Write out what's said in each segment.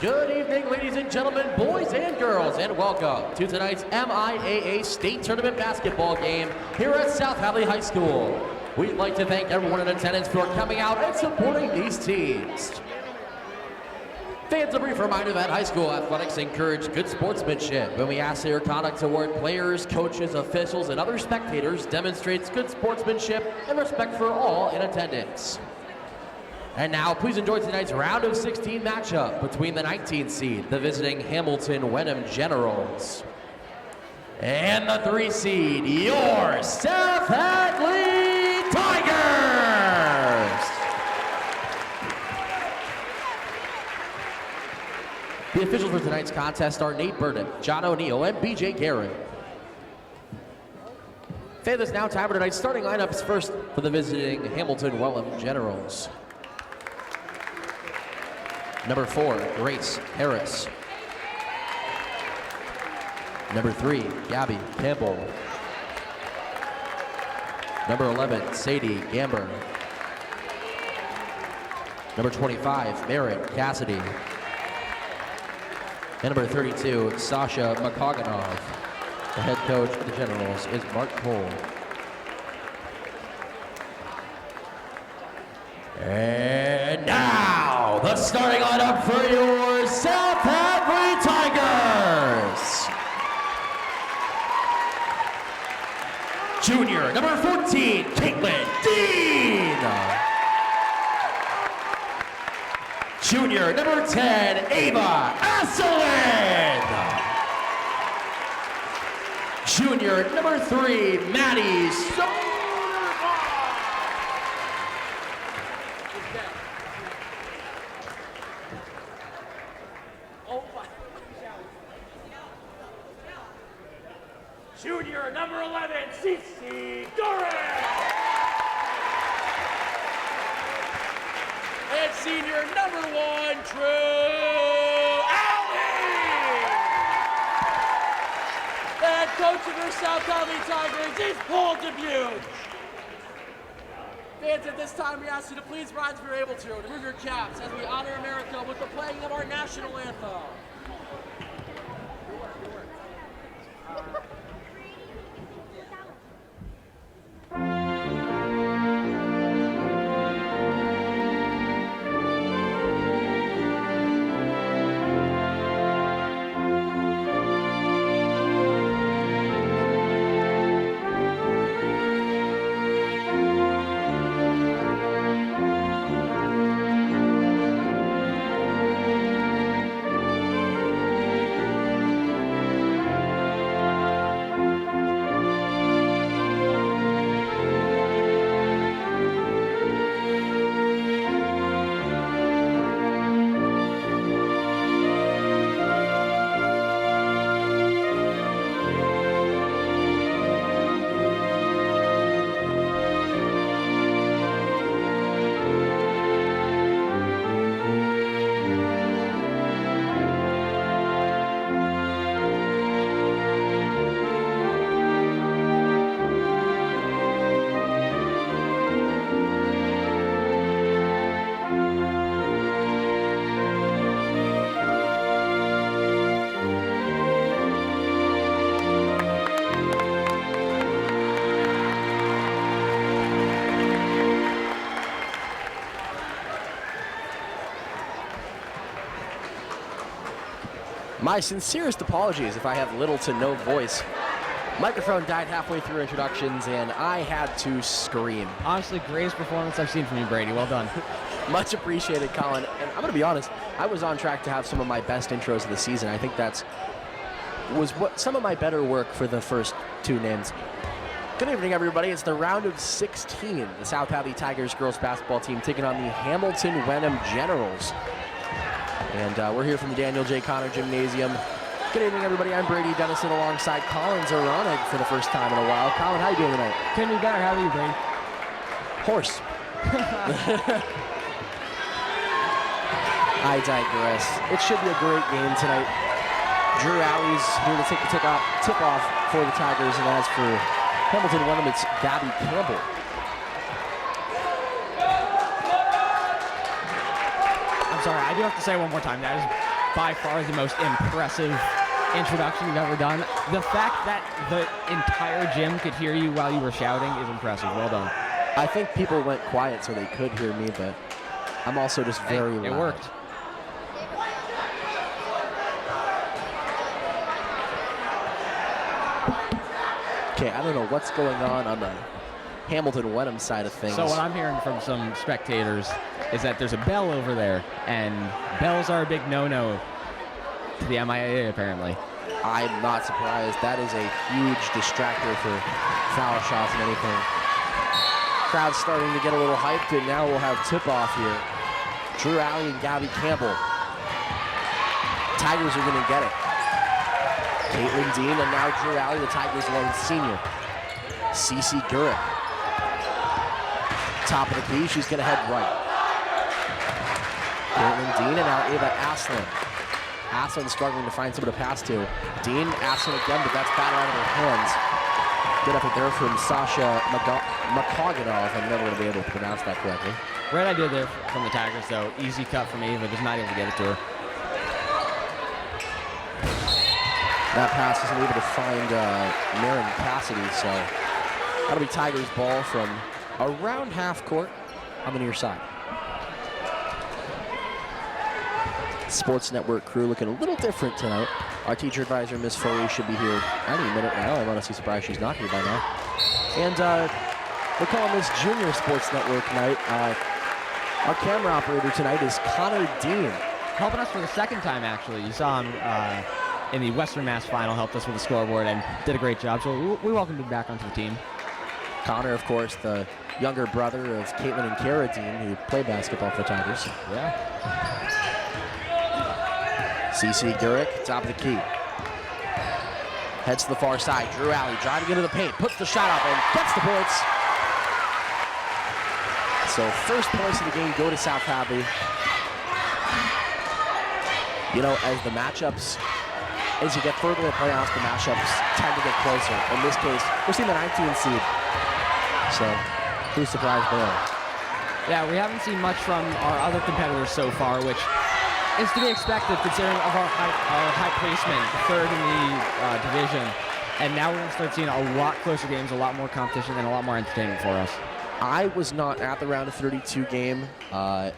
Good evening, ladies and gentlemen, boys and girls, and welcome to tonight's MIAA State Tournament basketball game here at South Hadley High School. We'd like to thank everyone in attendance for coming out and supporting these teams. Fans, a brief reminder that high school athletics encourage good sportsmanship when we ask their conduct toward players, coaches, officials, and other spectators demonstrates good sportsmanship and respect for all in attendance. And now, please enjoy tonight's round of 16 matchup between the 19th seed, the visiting Hamilton-Wenham Generals, and the 3 seed, your South Hadley Tigers. The officials for tonight's contest are Nate Burnett, John O'Neill, and BJ Garrett. Faye, this now time for tonight's starting lineups. First for the visiting Hamilton-Wenham Generals. Number 4, Grace Harris. Number 3, Gabby Campbell. Number 11, Sadie Gamber. Number 25, Merritt Cassidy. And number 32, Sasha Makoganov. The head coach of the Generals is Mark Cole. And now, the starting lineup for your South Hadley Tigers. Junior, number 14, Caitlin Dean. Junior, number 10, Ava Asselin. Junior, number 3, Maddie Soderbaugh. Junior, number 11, Cece Doran. And senior, number 1, Drew Alley. The head coach of your South Hadley Tigers is Paul Dubuque. Fans, at this time, we ask you to please rise if you're able to remove your caps as we honor America with the playing of our national anthem. My sincerest apologies if I have little to no voice. Microphone died halfway through introductions and I had to scream. Honestly, greatest performance I've seen from you, Brady. Well done. Much appreciated, Colin. And I'm going to be honest, I was on track to have some of my best intros of the season. I think was what some of my better work for the first 2 names. Good evening, everybody. It's the round of 16. The South Hadley Tigers girls basketball team taking on the Hamilton-Wenham Generals. And we're here from the Daniel J. Connor Gymnasium. Good evening, everybody. I'm Brady Dennison alongside Colin Zaranig for the first time in a while. Colin, how are you doing tonight? Couldn't be better. How are you, Brady? Horse. I digress. It should be a great game tonight. Drew Alley's here to take the tip-off for the Tigers, and as for Hamilton-Wenham, it's Gabby Campbell. I'm sorry, I do have to say it one more time. That is by far the most impressive introduction you've ever done. The fact that the entire gym could hear you while you were shouting is impressive. Well done. I think people went quiet so they could hear me, but I'm also just very loud. It worked. Okay, I don't know what's going on the Hamilton-Wenham side of things. So what I'm hearing from some spectators is that there's a bell over there, and bells are a big no-no to the MIAA, apparently. I'm not surprised. That is a huge distractor for foul shots and anything. Crowd's starting to get a little hyped, and now we'll have tip-off here. Drew Alley and Gabby Campbell. Tigers are going to get it. Caitlin Dean and now Drew Alley, the Tigers' lone senior. Cece Gurrick. Top of the key, she's going to head right. Caitlin Dean and now Ava Aslan. Aslan struggling to find someone to pass to. Dean, Aslan again, but that's batted out of her hands. Good effort there from Sasha Makoganov. I'm never going to be able to pronounce that correctly. Great idea there from the Tigers, though. Easy cut from Ava, just not able to get it to her. That pass isn't able to find Marin Cassidy, so that'll be Tigers ball from around half court on the near side. Sports Network crew looking a little different tonight. Our teacher advisor, Miss Foley, should be here any minute now. I'm honestly surprised she's not here by now. And we're calling this Junior Sports Network night. Our camera operator tonight is Connor Dean. Helping us for the second time, actually. You saw him in the Western Mass final, helped us with the scoreboard and did a great job. So we welcomed him back onto the team. Connor, of course, the younger brother of Caitlin and Kara Dean, who play basketball for the Tigers. Yeah. Cece Gurrick, top of the key. Heads to the far side. Drew Alley driving into the paint, puts the shot up and gets the points. So first points of the game go to South Hadley. You know, as the matchups, as you get further in the playoffs, the matchups tend to get closer. In this case, we're seeing the 19 seed. So, who's surprised there? Yeah, we haven't seen much from our other competitors so far, which is to be expected considering of our high placement, third in the division. And now we're going to start seeing a lot closer games, a lot more competition, and a lot more entertainment for us. I was not at the round of 32 game. I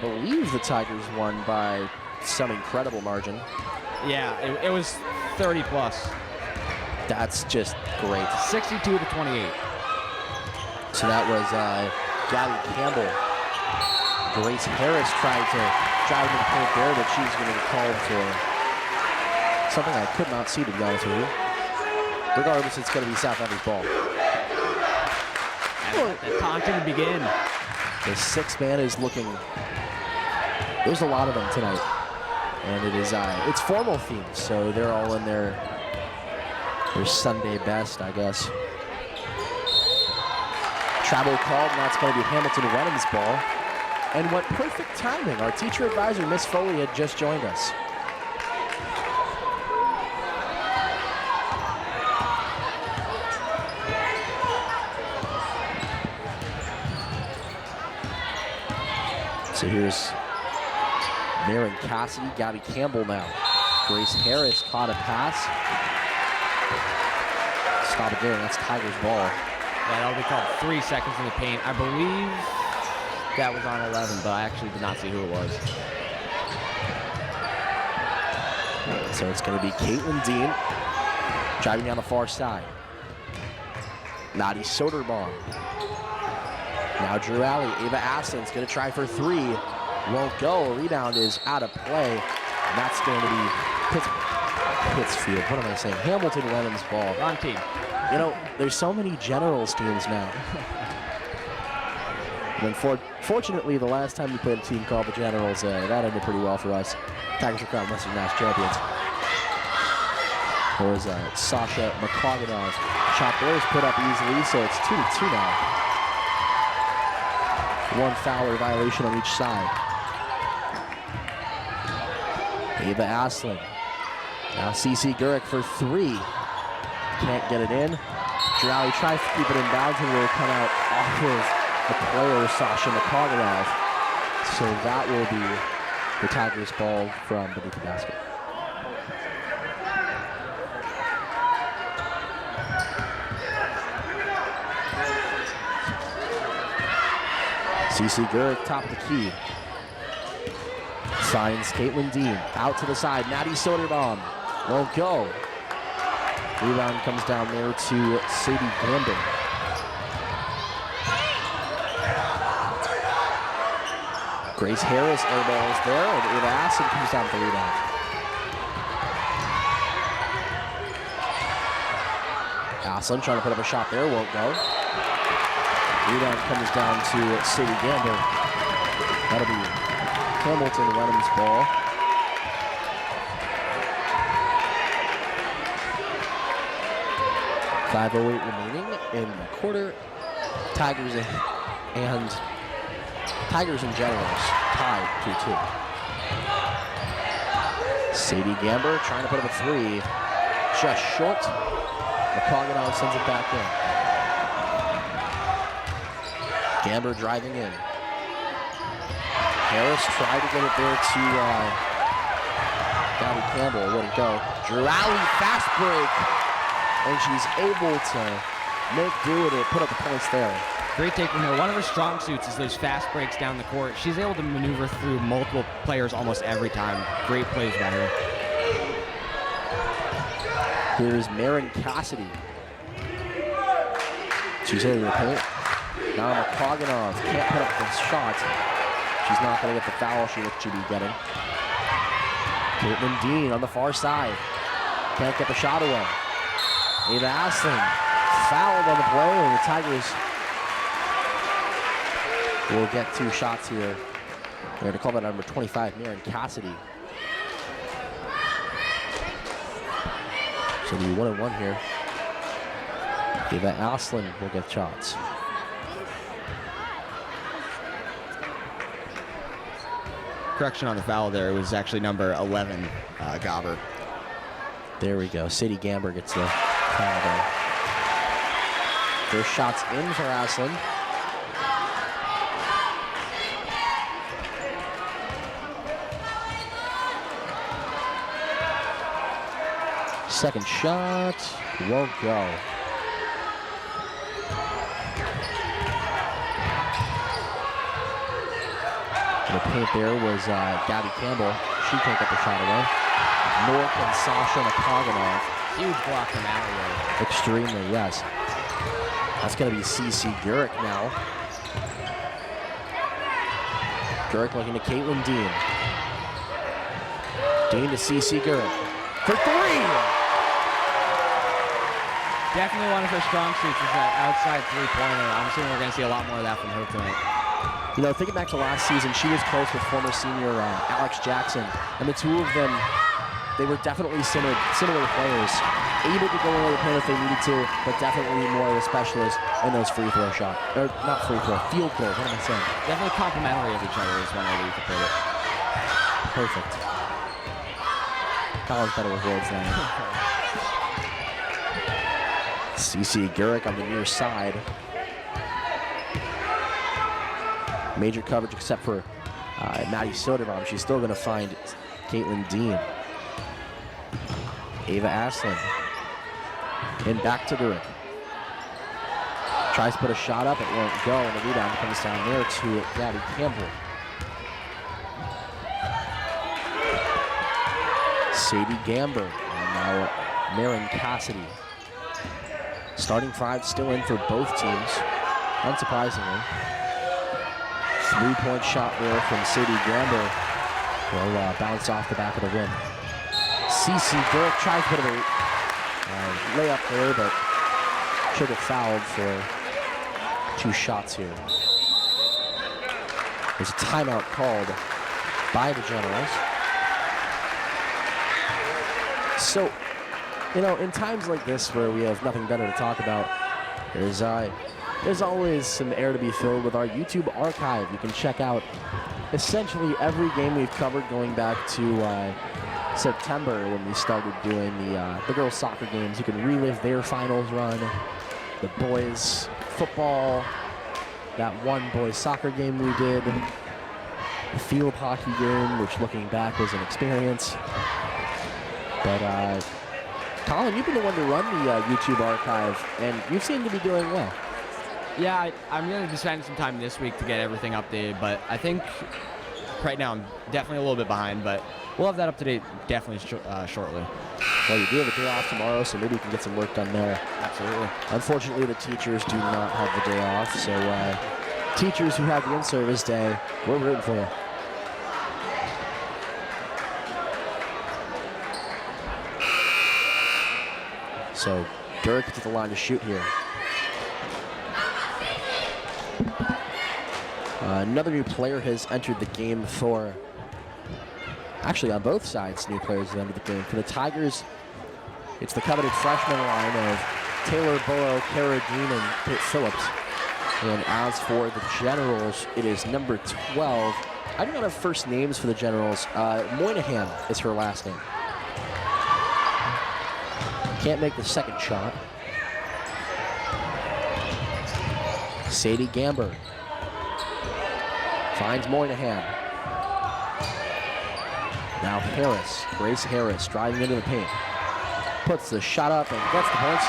believe the Tigers won by some incredible margin. Yeah, it was 30 plus. That's just great. 62 to 28. So that was Gabby Campbell. Grace Harris tried to drive to the paint there, but she's going to be called for something I could not see, to be honest with you. Regardless, it's going to be South Hadley's ball. And the taunting to begin. The sixth man is looking. There's a lot of them tonight, and it is it's formal themed, so they're all in their Sunday best, I guess. Travel called, and that's going to be Hamilton-Wenham's ball. And what perfect timing! Our teacher advisor, Miss Foley, had just joined us. So here's Marin Cassidy, Gabby Campbell now. Grace Harris caught a pass. Stop it there, that's Tigers ball. Yeah, that'll be called 3 seconds in the paint. I believe that was on 11, but I actually did not see who it was. So it's going to be Caitlin Dean driving down the far side. Nadi Soderbaum. Now Drew Alley, Ava Aslan's going to try for three. Won't go. Rebound is out of play. And that's going to be Pittsfield. What am I saying? Hamilton-Wenham's ball. Wrong team. You know, there's so many Generals teams now. And fortunately, the last time we played a team called the Generals, that ended pretty well for us. Tigers are crowned Western Mass champions. There was Sasha Makoganov. Shot there is put up easily, so it's 2-2 now. One foul or violation on each side. Ava Aslan. Now Cece Gurrick for three. Can't get it in. Drowley tries to keep it in bounds and will come out off of the player, Sasha Makoganov. So that will be the Tigers ball from beneath the basket. CC Gurrick, top of the key. Finds Caitlin Dean. Out to the side. Maddie Soderbaum won't go. Rebound comes down there to Sadie Gamber. Grace Harris airballs there, and Ava Aston comes down for the rebound. Aston trying to put up a shot there, won't go. Rebound comes down to Sadie Gamber. That'll be Hamilton-Wenham's ball. .508 remaining in the quarter. Tigers and Generals tied 2-2. Sadie Gamber trying to put up a three. Just short. McCogganov sends it back in. Gamber driving in. Harris tried to get it there to Gabby Campbell. Wouldn't go. Drew Alley, fast break. And she's able to make do with it, put up the points there. Great take from her. One of her strong suits is those fast breaks down the court. She's able to maneuver through multiple players almost every time. Great plays by her. Here's Marin Cassidy. She's hitting the paint. Now McCogganov can't put up the shot. She's not going to get the foul she should be getting. Caitlin Dean on the far side. Can't get the shot away. Ava Asling fouled on the play, and the Tigers will get two shots here. They're going to call that number 25, Marin Cassidy. So the 1-1 here. Ava Asling will get shots. Correction on the foul there. It was actually number 11, Gobber. There we go. Sadie Gamber gets the foul there. First shot's in for Aslan. Second shot won't go. The paint there was Gabby Campbell. She can't get the shot away. Nor can Sasha McCogganov. Huge block from Alley. Extremely, yes. That's going to be CC Gurrick now. Gurrick looking to Caitlin Dean. Dean to CC Gurrick. For three! Definitely one of her strong suits is that outside three-pointer. I'm assuming we're going to see a lot more of that from her tonight. You know, thinking back to last season, she was close with former senior Alex Jackson, and the two of them, they were definitely similar players, able to go over the paint if they needed to, but definitely more of a specialist in those free throw shots. Or not free throw, field goal, what am I saying? Definitely complementary of each other is one way you could put it. Perfect. Colin's better with words than I am. CC Gurrick on the near side. Major coverage except for Maddie Soderbaum. She's still going to find Caitlin Dean. Ava Aslan. And back to Gurrick. Tries to put a shot up, it won't go, and the rebound comes down there to Gabby Campbell. Sadie Gamber, and now Marin Cassidy. Starting five still in for both teams, unsurprisingly. Three-point shot there from Sadie Gamber will bounce off the back of the rim. CC Gurrick tries to put a layup there, but should get fouled for two shots here. There's a timeout called by the Generals. So, you know, in times like this where we have nothing better to talk about, there's always some air to be filled with our YouTube archive. You can check out essentially every game we've covered going back to September when we started doing the girls' soccer games. You can relive their finals run, the boys' football, that one boys' soccer game we did. field hockey game, which looking back was an experience. But Colin, you've been the one to run the YouTube archive, and you seem to be doing well. Yeah, I'm going to be spending some time this week to get everything updated, but I think right now I'm definitely a little bit behind, but we'll have that up to date definitely shortly. Well, you do have a day off tomorrow, so maybe you can get some work done there. Absolutely. Unfortunately, the teachers do not have the day off, so teachers who have the in-service day, we're rooting for you. So Dirk to the line to shoot here. Another new player has entered the game for, actually on both sides, new players have entered the game. For the Tigers, it's the coveted freshman line of Taylor Burrow, Kara Dean, and Kate Phillips. And as for the Generals, it is number 12. I do not have first names for the Generals. Moynihan is her last name. Can't make the second shot. Sadie Gamber finds Moynihan. Now Harris, Grace Harris, driving into the paint. Puts the shot up and gets the points.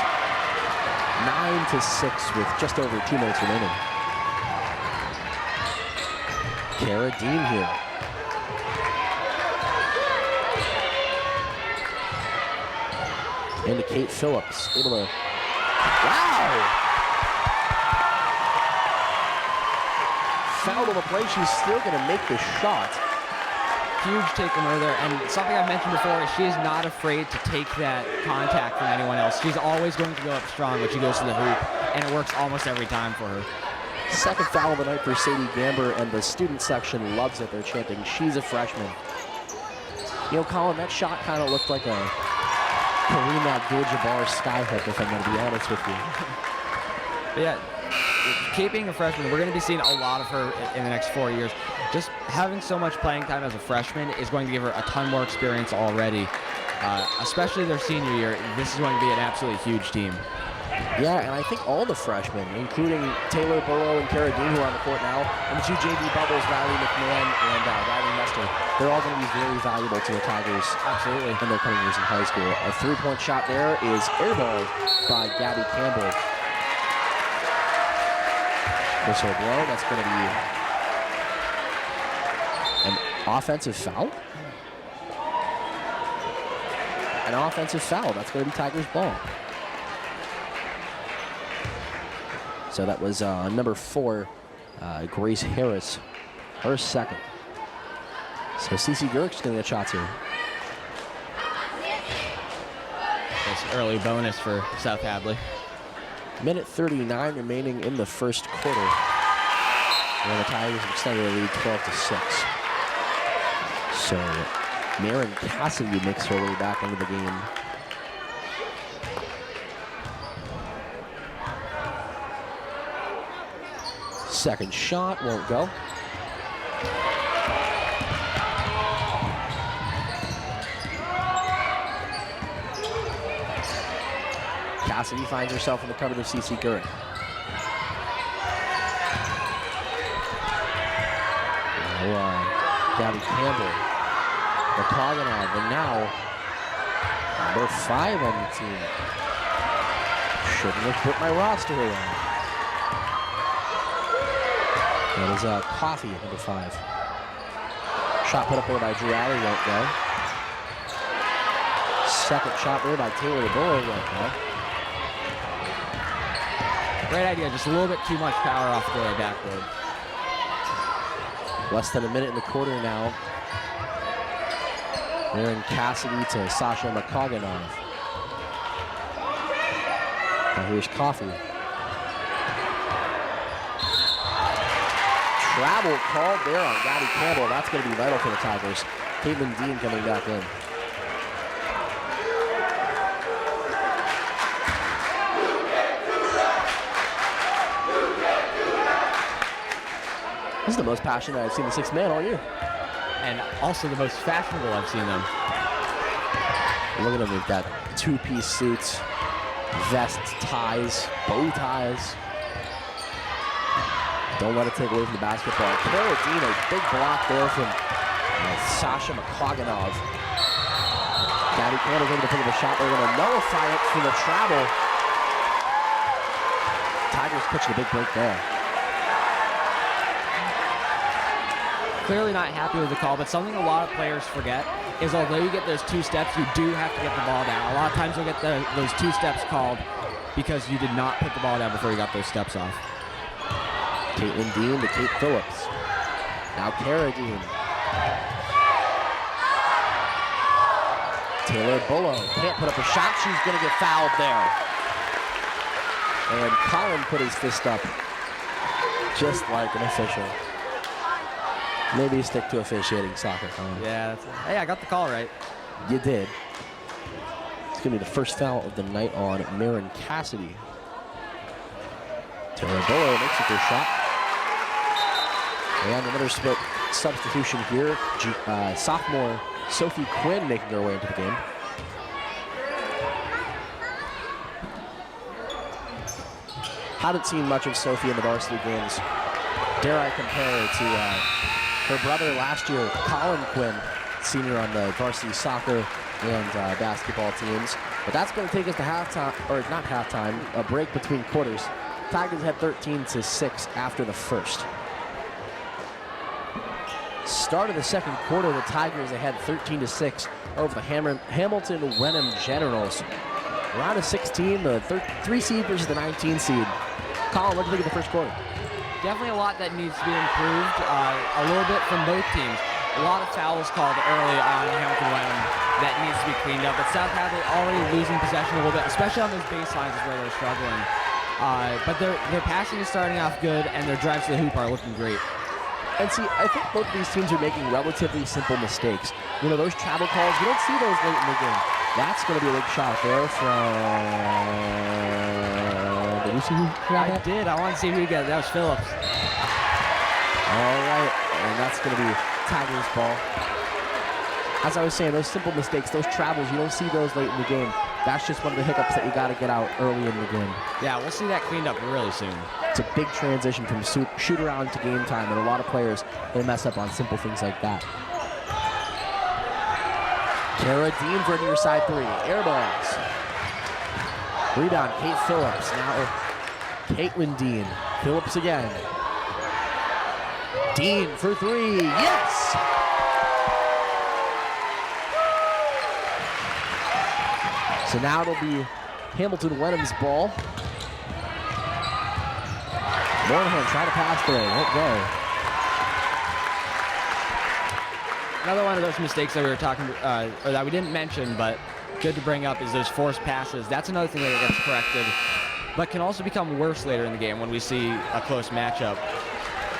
9-6 with just over 2 minutes remaining. Kara Dean here. Into Kate Phillips, able to, wow! Fouled on the play, she's still gonna make the shot. Huge take from her there, and something I've mentioned before is she is not afraid to take that contact from anyone else. She's always going to go up strong when she goes to the hoop, and it works almost every time for her. Second foul of the night for Sadie Gamber, and the student section loves it. They're chanting, she's a freshman. You know, Colin, that shot kind of looked like a Kareem Abdul-Jabbar skyhook, if I'm going to be honest with you. But yeah, Kate being a freshman, we're going to be seeing a lot of her in the next 4 years. Just having so much playing time as a freshman is going to give her a ton more experience already, especially their senior year. This is going to be an absolutely huge team. Yeah, and I think all the freshmen, including Taylor Burrow and Kara Dean, who are on the court now, and the two JV bubbles, Riley McMahon and Riley Nestor, they're all going to be very valuable to the Tigers. Absolutely. In their coming years in high school. A three-point shot there is airballed by Gabby Campbell. Whistle blow, that's going to be an offensive foul. An offensive foul, that's going to be Tigers ball. So that was number 4, Grace Harris, her second. So Cece Girk's going to get shots here. Nice early bonus for South Hadley. Minute 39 remaining in the first quarter. And the Tigers have extended the lead 12-6. So Maren Cassidy makes her way back into the game. Second shot won't go. Cassidy finds herself in the cover of CC Girk. Gabby Campbell, Bakaganov, and now number 5 on the team. Shouldn't have put my roster around. That is Coffee at number 5. Shot put up there by Drew Alley won't go. Second shot there by Taylor Burrow won't go. Great idea, just a little bit too much power off the backboard. Less than a minute in the quarter now. Maren Cassidy to Sasha Makaganov. Now here's Coffee. Travel called there on Gabby Campbell. That's going to be vital for the Tigers. Caitlin Dean coming back in. This is the most passionate I've seen the 6th man all year. And also the most fashionable I've seen them. Look at them, they've got 2-piece suits, vests, ties, bow ties. Don't let it take away from the basketball. Cara Dean, a big block there from Sasha Makaganov. Gabby Canada's able to pick up a shot. They're going to nullify it for the travel. Tigers pitching a big break there. Clearly not happy with the call, but something a lot of players forget is although you get those 2 steps, you do have to get the ball down. A lot of times you'll get those 2 steps called because you did not put the ball down before you got those steps off. Caitlin Dean to Kate Phillips. Now Cara Dean. Taylor Bullough can't put up a shot. She's going to get fouled there. And Colin put his fist up just like an official. Maybe stick to officiating soccer, Colin. Yeah, hey, I got the call right. You did. It's going to be the first foul of the night on Marin Cassidy. Taylor Bullough makes a good shot. And another substitution here. Sophomore Sophie Quinn making her way into the game. Haven't seen much of Sophie in the varsity games. Dare I compare to her brother last year, Colin Quinn, senior on the varsity soccer and basketball teams. But that's going to take us to halftime, or not halftime, a break between quarters. Tigers had 13-6 after the first. Start of the second quarter, the Tigers they had 13-6 over the Hamilton-Wenham Generals. Round of 16, the 3 seed versus the 19 seed. Colin, what do you think of the first quarter? Definitely a lot that needs to be improved, a little bit from both teams. A lot of fouls called early on Hamilton-Wenham that needs to be cleaned up. But South Hadley already losing possession a little bit, especially on those baselines is where they're struggling. But their passing is starting off good, and their drives to the hoop are looking great. And see, I think both of these teams are making relatively simple mistakes. You know, those travel calls, you don't see those late in the game. That's going to be a big shot there from... Did you see who got that? I did. I want to see who you got. That was Phillips. All right, and that's going to be Tigers' ball. As I was saying, those simple mistakes, those travels, you don't see those late in the game. That's just one of the hiccups that you got to get out early in the game. Yeah, we'll see that cleaned up really soon. It's a big transition from shoot around to game time, and a lot of players, they mess up on simple things like that. Cara Dean for a near side 3. Air balls. Rebound, Kate Phillips. Now Caitlin Dean. Phillips again. Dean for 3. Yes! So now it'll be Hamilton-Wenham's ball. Moynihan trying to pass through. Won't go. Another one of those mistakes that we were talking, or that we didn't mention, but good to bring up, is those forced passes. That's another thing that gets corrected, but can also become worse later in the game when we see a close matchup.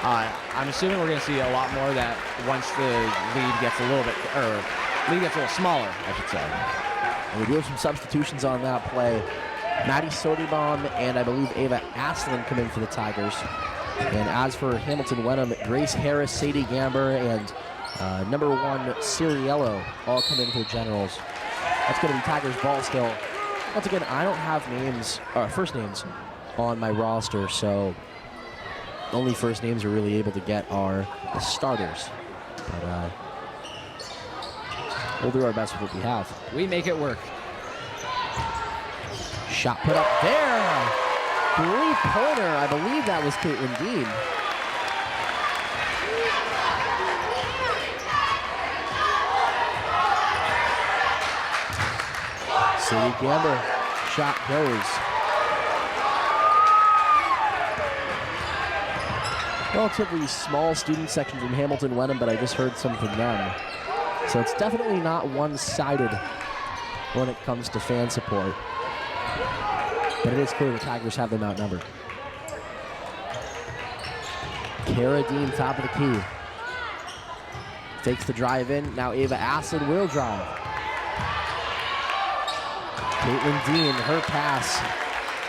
I'm assuming we're going to see a lot more of that once the lead gets a little bit, or lead gets a little smaller, I should say. And we do have some substitutions on that play. Maddie Soderbaum and I believe Ava Aslan come in for the Tigers. And as for Hamilton-Wenham, Grace Harris, Sadie Gamber, and number 1 Ciriello all come in for the Generals. That's going to be Tigers ball still. Once again, I don't have names, first names on my roster, so the only first names we're really able to get are the starters. But we'll do our best with what we have. We make it work. Shot put up there. 3-pointer. I believe that was Caitlin Dean. Sadie Gamber. Shot goes. Relatively small student section from Hamilton-Wenham, but I just heard some from them. So it's definitely not one-sided when it comes to fan support. But it is clear the Tigers have them outnumbered. Cara Dean, top of the key. Takes the drive in. Now Ava Aslan will drive. Caitlin Dean, her pass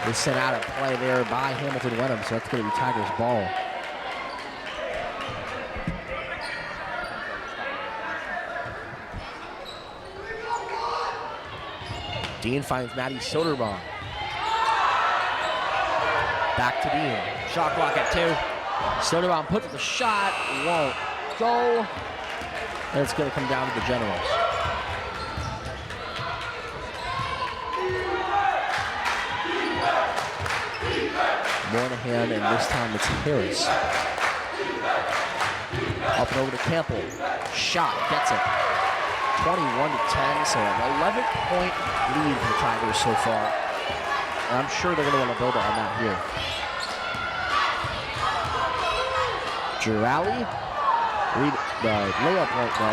is sent out of play there by Hamilton-Wenham, so that's going to be Tigers ball. Dean finds Maddie Soderbaum. Back to Dean. Shot clock at 2. Soderbaum puts up the shot, won't go. And it's going to come down to the Generals. Moynihan, and this time it's Harris. Up and over to Campbell. Shot, gets it. 21-10, so an 11-point lead for the Tigers so far. And I'm sure they're going to want to build on that here. Girali, layup won't go.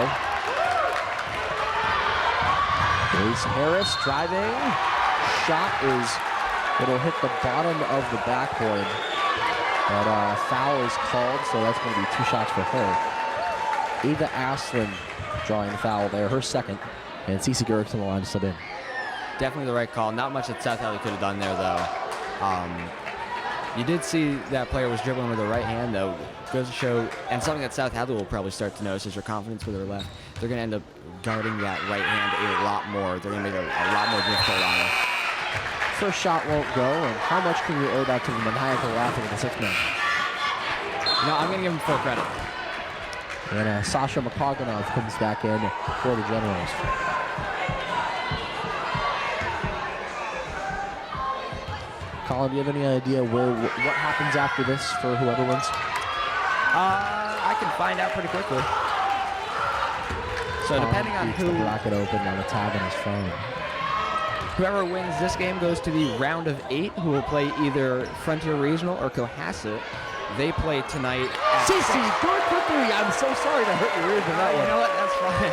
Grace Harris driving. Shot it'll hit the bottom of the backboard. But foul is called, so that's going to be 2 shots for her. Ava Aslan drawing foul there, her second. And Cece Gurrick's on the line to sub in. Definitely the right call. Not much that South Hadley could have done there, though. You did see that player was dribbling with her right hand, though. Goes to show, and something that South Hadley will probably start to notice is her confidence with her left. They're going to end up guarding that right hand a lot more. They're going to make it a lot more difficult on her. First shot won't go, and how much can you owe that to the maniacal laughing of the 6-man? No, I'm going to give him full credit. And Sasha McCoganov comes back in for the Generals. Colin, do you have any idea what happens after this for whoever wins? I can find out pretty quickly. So depending on who... the bracket open on the tab on his phone. Whoever wins this game goes to the round of 8, who will play either Frontier Regional or Cohasset. They play tonight. Cece, go for 3. I'm so sorry to hurt your ears with that one. You know what? That's fine.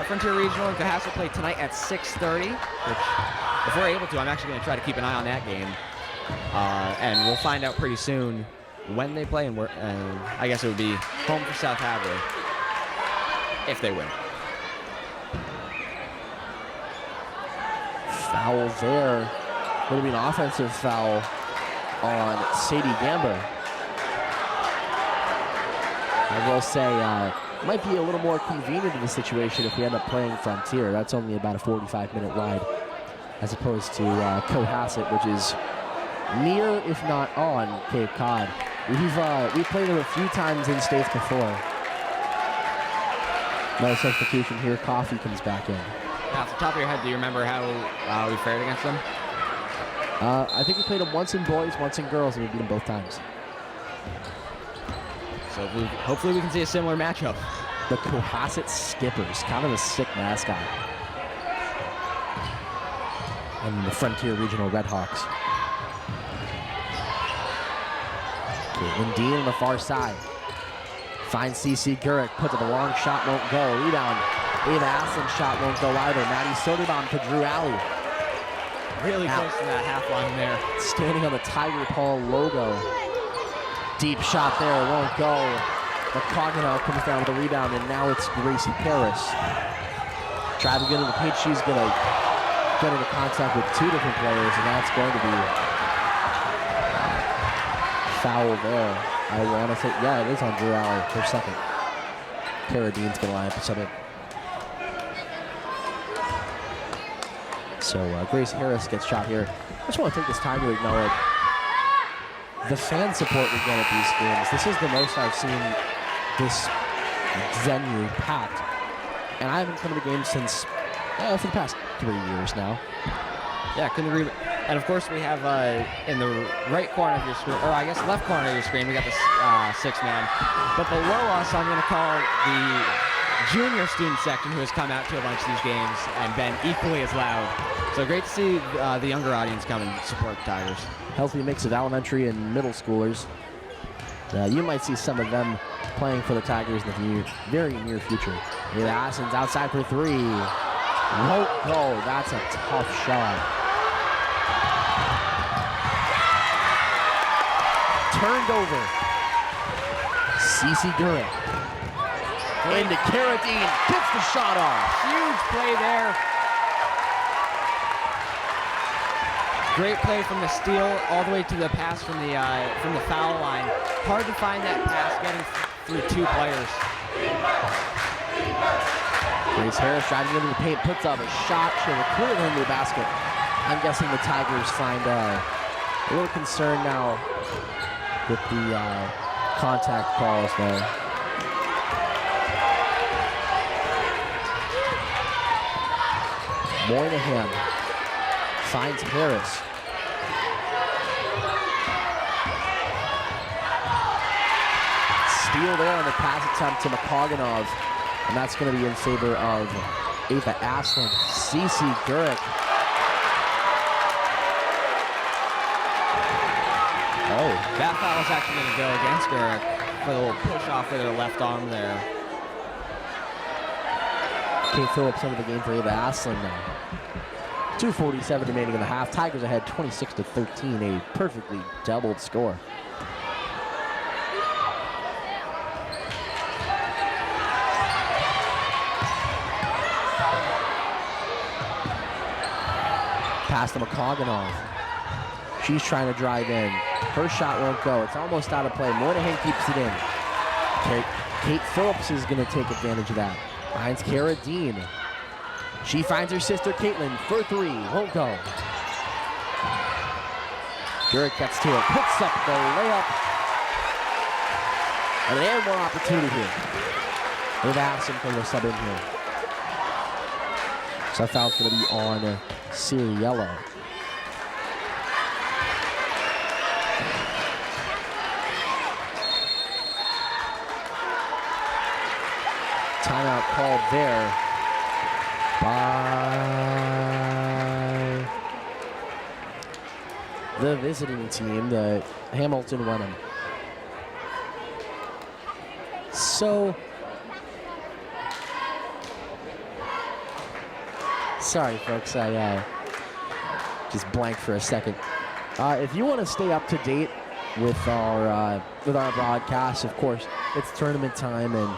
Frontier Regional and Cohasset play tonight at 6:30. Which, if we're able to, I'm actually going to try to keep an eye on that game. And we'll find out pretty soon when they play and where. I guess it would be home for South Hadley if they win. Foul there. Going to be an offensive foul on Sadie Gamber. I will say, might be a little more convenient in the situation if we end up playing Frontier. That's only about a 45-minute ride, as opposed to Cohasset, which is near, if not on, Cape Cod. We've played them a few times in states before. No substitution here. Coffee comes back in. Now, off the top of your head, do you remember how we fared against them? I think we played them once in boys, once in girls, and we beat them both times. So hopefully we can see a similar matchup. The Cohasset Skippers, kind of a sick mascot. And the Frontier Regional Redhawks. Caitlin Dean on the far side. Finds Cece Gurrick, puts up a long shot, won't go. Rebound. Ava Aslan shot won't go either. Maddie Soderbaum to Drew Alley. Really close to that half line there. Standing on the Tiger Paul logo. Deep shot there, won't go. McCoganov comes down with the rebound, and now it's Gracie Harris. Trying to get into the paint. She's going to get into contact with 2 different players, and that's going to be foul there. I want to say, yeah, it is on Drew Alley for second. Cara Dean's going to line up to sub in. So Grace Harris gets shot here. I just want to take this time to acknowledge the fan support we get at these games. This is the most I've seen this venue packed. And I haven't come to the game since, for the past 3 years now. Yeah, couldn't agree. And of course we have in the right corner of your screen, or I guess left corner of your screen, we got the 6-man. But below us, I'm going to call the junior student section who has come out to a bunch of these games and been equally as loud. So great to see the younger audience come and support the Tigers. Healthy mix of elementary and middle schoolers. You might see some of them playing for the Tigers in the very near future. Ava Aslan's outside for 3. Won't go. That's a tough shot. Turned over. Cece Gurrick. Into Cara Dean. Gets the shot off. Huge play there. Great play from the steal all the way to the pass from the foul line. Hard to find that pass getting through 2 players. Grace Harris driving into the paint, puts up a shot. She'll clear it into the basket. I'm guessing the Tigers find a little concern now with the contact calls there. Moynihan finds Harris. Steal there on the pass attempt to Makaganov, and that's going to be in favor of Ava Aslan. Cece Gurek. Oh, that foul is actually going to go against Gurek for the little push off with her left arm there. Kate Phillips into the game for Ava Aslan now. 2:47 remaining in the half. Tigers ahead 26-13, a perfectly doubled score. Pass to Makaganov. She's trying to drive in. Her shot won't go. It's almost out of play. Moynihan keeps it in. Kate Phillips is going to take advantage of that. Finds Cara Dean. She finds her sister Caitlin for three. Won't go. Gurek gets to it. Puts up the layup. And they have more opportunity here. They've asked him for the sub in here. So that foul's going to be on Ciriello. Timeout called there by the visiting team, the Hamilton-Wenham. So, sorry folks, I just blanked for a second. If you want to stay up to date with our broadcasts, of course, it's tournament time and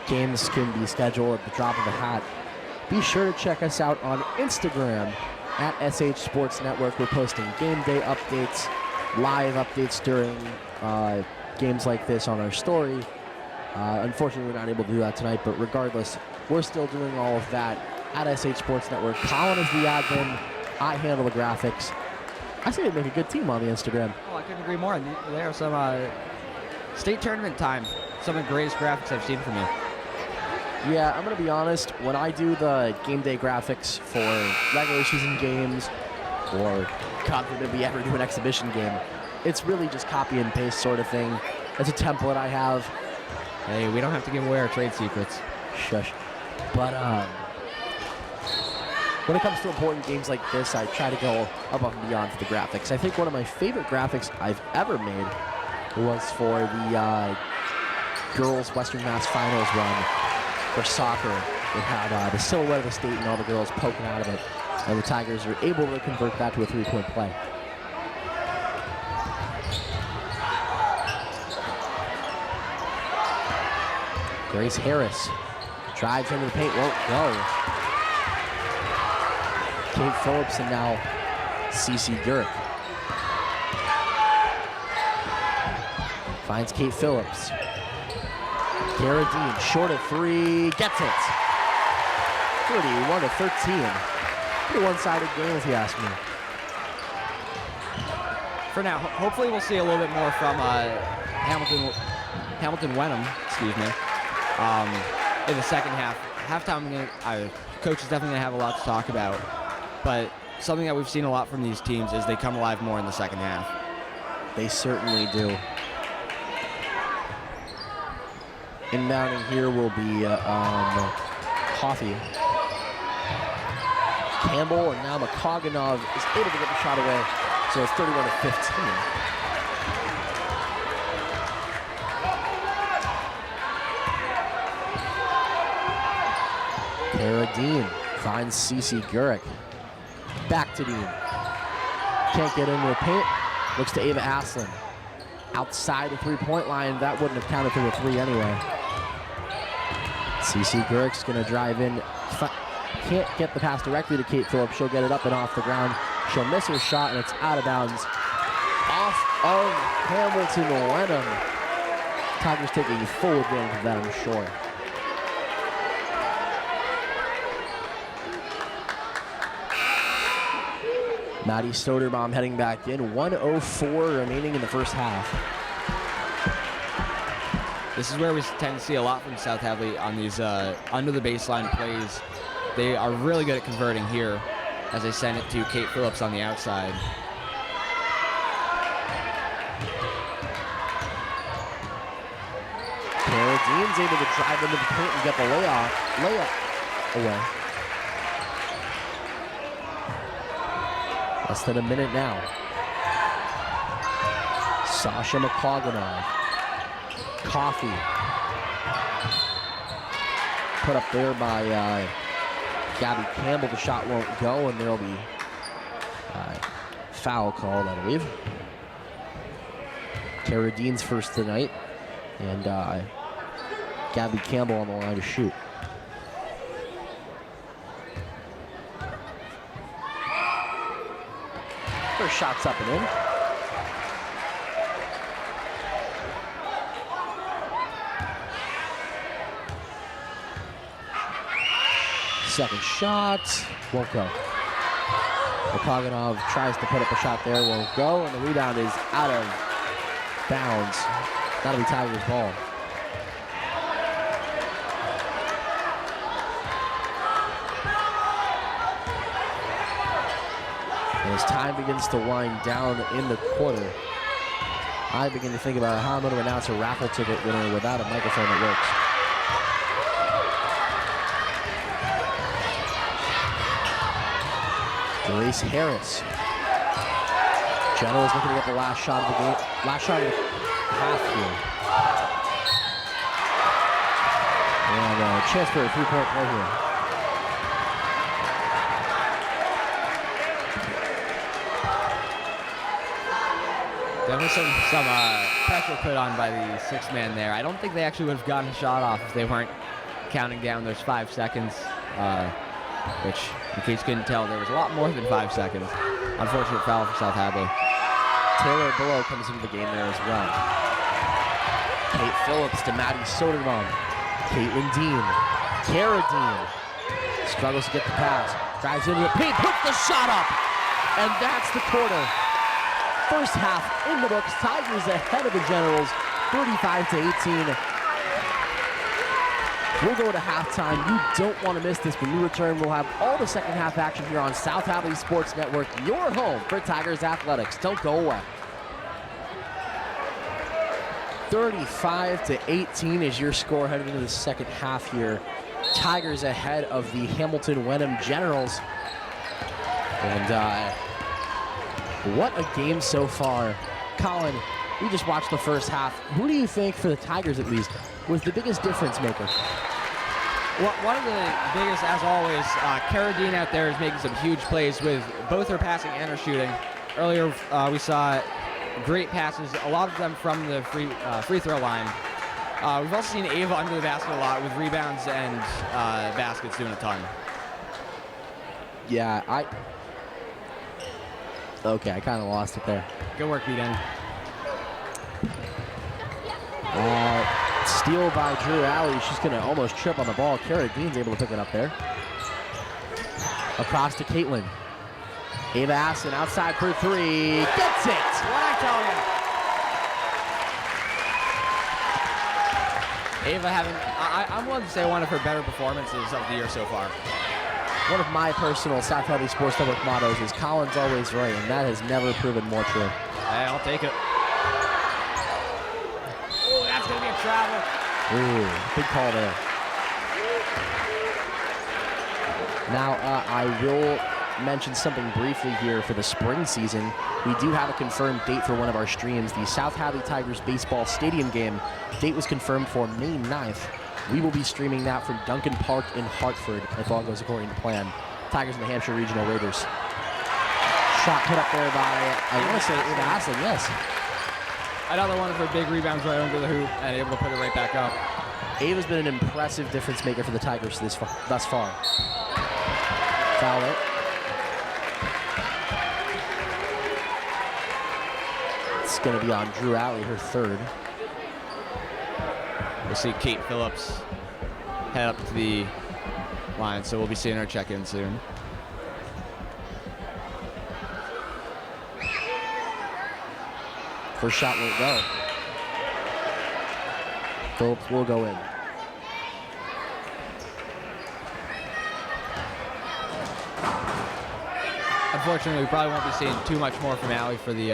games can be scheduled at the drop of a hat. Be sure to check us out on Instagram at SH Sports Network. We're posting game day updates, live updates during games like this on our story. Unfortunately, we're not able to do that tonight, but regardless, we're still doing all of that at SH Sports Network. Colin is the admin. I handle the graphics. I say they make a good team on the Instagram. Oh, I couldn't agree more. There are some state tournament time. Some of the greatest graphics I've seen from you. Yeah, I'm going to be honest. When I do the game day graphics for regular season games, or God forbid we ever do an exhibition game, it's really just copy and paste sort of thing. It's a template I have. Hey, we don't have to give away our trade secrets. Shush. But when it comes to important games like this, I try to go above and beyond for the graphics. I think one of my favorite graphics I've ever made was for the girls Western Mass Finals run for soccer. It had the silhouette of the state and all the girls poking out of it. And the Tigers are able to convert that to a three-point play. Grace Harris drives into the paint, won't go. Kate Phillips and now Cece Gurek. Finds Kate Phillips. Cara Dean, short of three, gets it. 31-13. Pretty one-sided game if you ask me. For now, hopefully we'll see a little bit more from Hamilton-Wenham, excuse me, in the second half. Halftime, coach is definitely going to have a lot to talk about, but something that we've seen a lot from these teams is they come alive more in the second half. They certainly do. Inbounding here will be Coffey. Campbell and now Makaganov is able to get the shot away, so it's 31-15. Cara Dean finds Cece Gurek. Back to Dean. Can't get into the paint. Looks to Ava Aslan. Outside the three-point line, that wouldn't have counted for the three anyway. Cece Gurek's gonna drive in. Can't get the pass directly to Kate Phillips. She'll get it up and off the ground. She'll miss her shot, and it's out of bounds. Off of Hamilton-Wenham. Tigers taking full advantage of that, I'm sure. Maddie Soderbaum heading back in. 1:04 remaining in the first half. This is where we tend to see a lot from South Hadley on these under the baseline plays. They are really good at converting here as they send it to Kate Phillips on the outside. Kara Dean's able to drive into the paint and get the layup away. Less than a minute now. Sasha McCoganoff. Coffee. Put up there by Gabby Campbell. The shot won't go, and there'll be foul called, I believe. Kara Dean's first tonight, and Gabby Campbell on the line to shoot. First shot's up and in. Second shot, won't go. Okaganov tries to put up a shot there, won't go, and the rebound is out of bounds. That'll be Tigers' ball. And as time begins to wind down in the quarter, I begin to think about how I'm going to announce a raffle ticket winner without a microphone that works. Grace Harris. General's looking to get the last shot of the game, last shot of the half here. And a chance for a three-point play here. Definitely some pressure put on by the sixth man there. I don't think they actually would have gotten a shot off if they weren't counting down those 5 seconds, which, in case you couldn't tell, there was a lot more than 5 seconds. Unfortunate foul for South Hadley. Taylor Below comes into the game there as well. Kate Phillips to Maddie Soderbaum. Caitlin Dean. Kara Dean. Struggles to get the pass. Drives into the paint, puts the shot up. And that's the quarter. First half in the books. Tigers ahead of the Generals, 35-18. We'll go to halftime. You don't want to miss this. When we return, we'll have all the second half action here on South Hadley Sports Network, your home for Tigers Athletics. Don't go away. 35-18 is your score heading into the second half here. Tigers ahead of the Hamilton-Wenham Generals. And what a game so far. Colin, we just watched the first half. Who do you think, for the Tigers at least, was the biggest difference maker? Well, one of the biggest, as always, Kara Dean out there is making some huge plays with both her passing and her shooting. Earlier, we saw great passes, a lot of them from the free throw line. We've also seen Ava under the basket a lot with rebounds and baskets, doing a ton. Yeah, I kind of lost it there. Good work, B-Den. Steal by Drew Alley. She's going to almost trip on the ball. Kara Dean's able to pick it up there. Across to Caitlin. Ava Aston outside for three. Gets it! What I tell you? Ava having, I'm willing to say, one of her better performances of the year so far. One of my personal South Hadley Sports Network mottos is Colin's always right, and that has never proven more true. Hey, I'll take it. Oh, that's going to be a travel. Ooh, big call there. Now, I will mention something briefly here for the spring season. We do have a confirmed date for one of our streams. The South Hadley Tigers baseball stadium game date was confirmed for May 9th. We will be streaming that from Duncan Park in Hartford, if all goes according to plan. Tigers and the Hampshire Regional Raiders. Shot put up there by, I want to say, Ava Aslan, yes. Another one of her big rebounds right under the hoop and able to put it right back up. Ava's been an impressive difference maker for the Tigers thus far. Foul it. It's going to be on Drew Alley, her third. We'll see Kate Phillips head up to the line, so we'll be seeing her check in soon. First shot won't go. Phillips will go in. Unfortunately, we probably won't be seeing too much more from Allie for the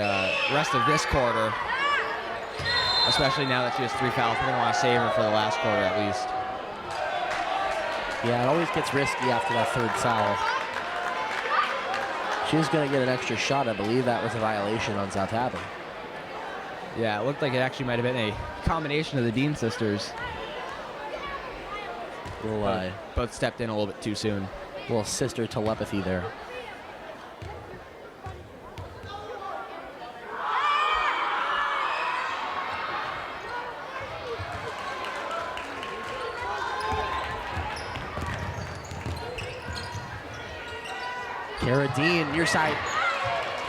rest of this quarter, especially now that she has 3 fouls. We're going to want to save her for the last quarter at least. Yeah, it always gets risky after that 3rd foul. She was going to get an extra shot. I believe that was a violation on South Hadley. Yeah, it looked like it actually might have been a combination of the Dean sisters. Both stepped in a little bit too soon. Little sister telepathy there. Cara Dean, near side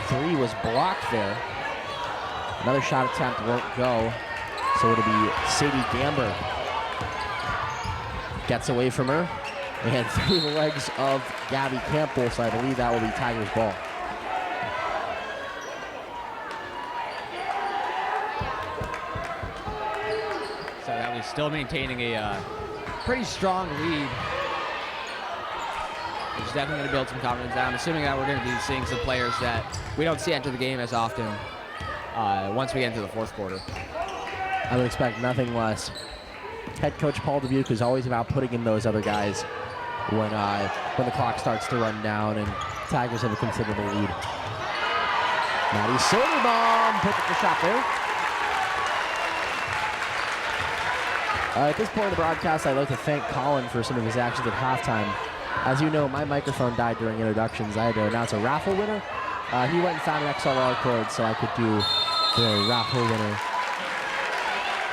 3 was blocked there. Another shot attempt won't go, so it'll be Sadie Gamber. Gets away from her and through the legs of Gabby Campbell, so I believe that will be Tigers' ball. So that was still maintaining a pretty strong lead. Which is definitely going to build some confidence. I'm assuming that we're going to be seeing some players that we don't see enter the game as often once we get into the 4th quarter. I would expect nothing less. Head coach Paul Dubuque is always about putting in those other guys when the clock starts to run down and Tigers have a considerable lead. Maddie Soderbaum picked up the shot there. At this point in the broadcast, I'd like to thank Colin for some of his actions at halftime. As you know, my microphone died during introductions. I had to announce a raffle winner. He went and found an XLR cord so I could do the raffle winner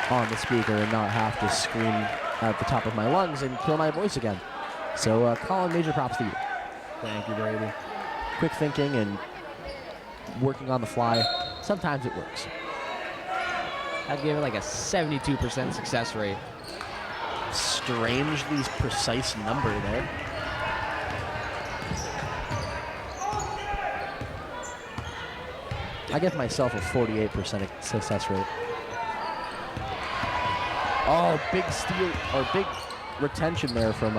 on the speaker and not have to scream at the top of my lungs and kill my voice again. So, Colin, major props to you. Thank you, Brady. Quick thinking and working on the fly. Sometimes it works. I'd give it like a 72% success rate. Strangely precise number there. I give myself a 48% success rate. Oh, big steal, or big retention there from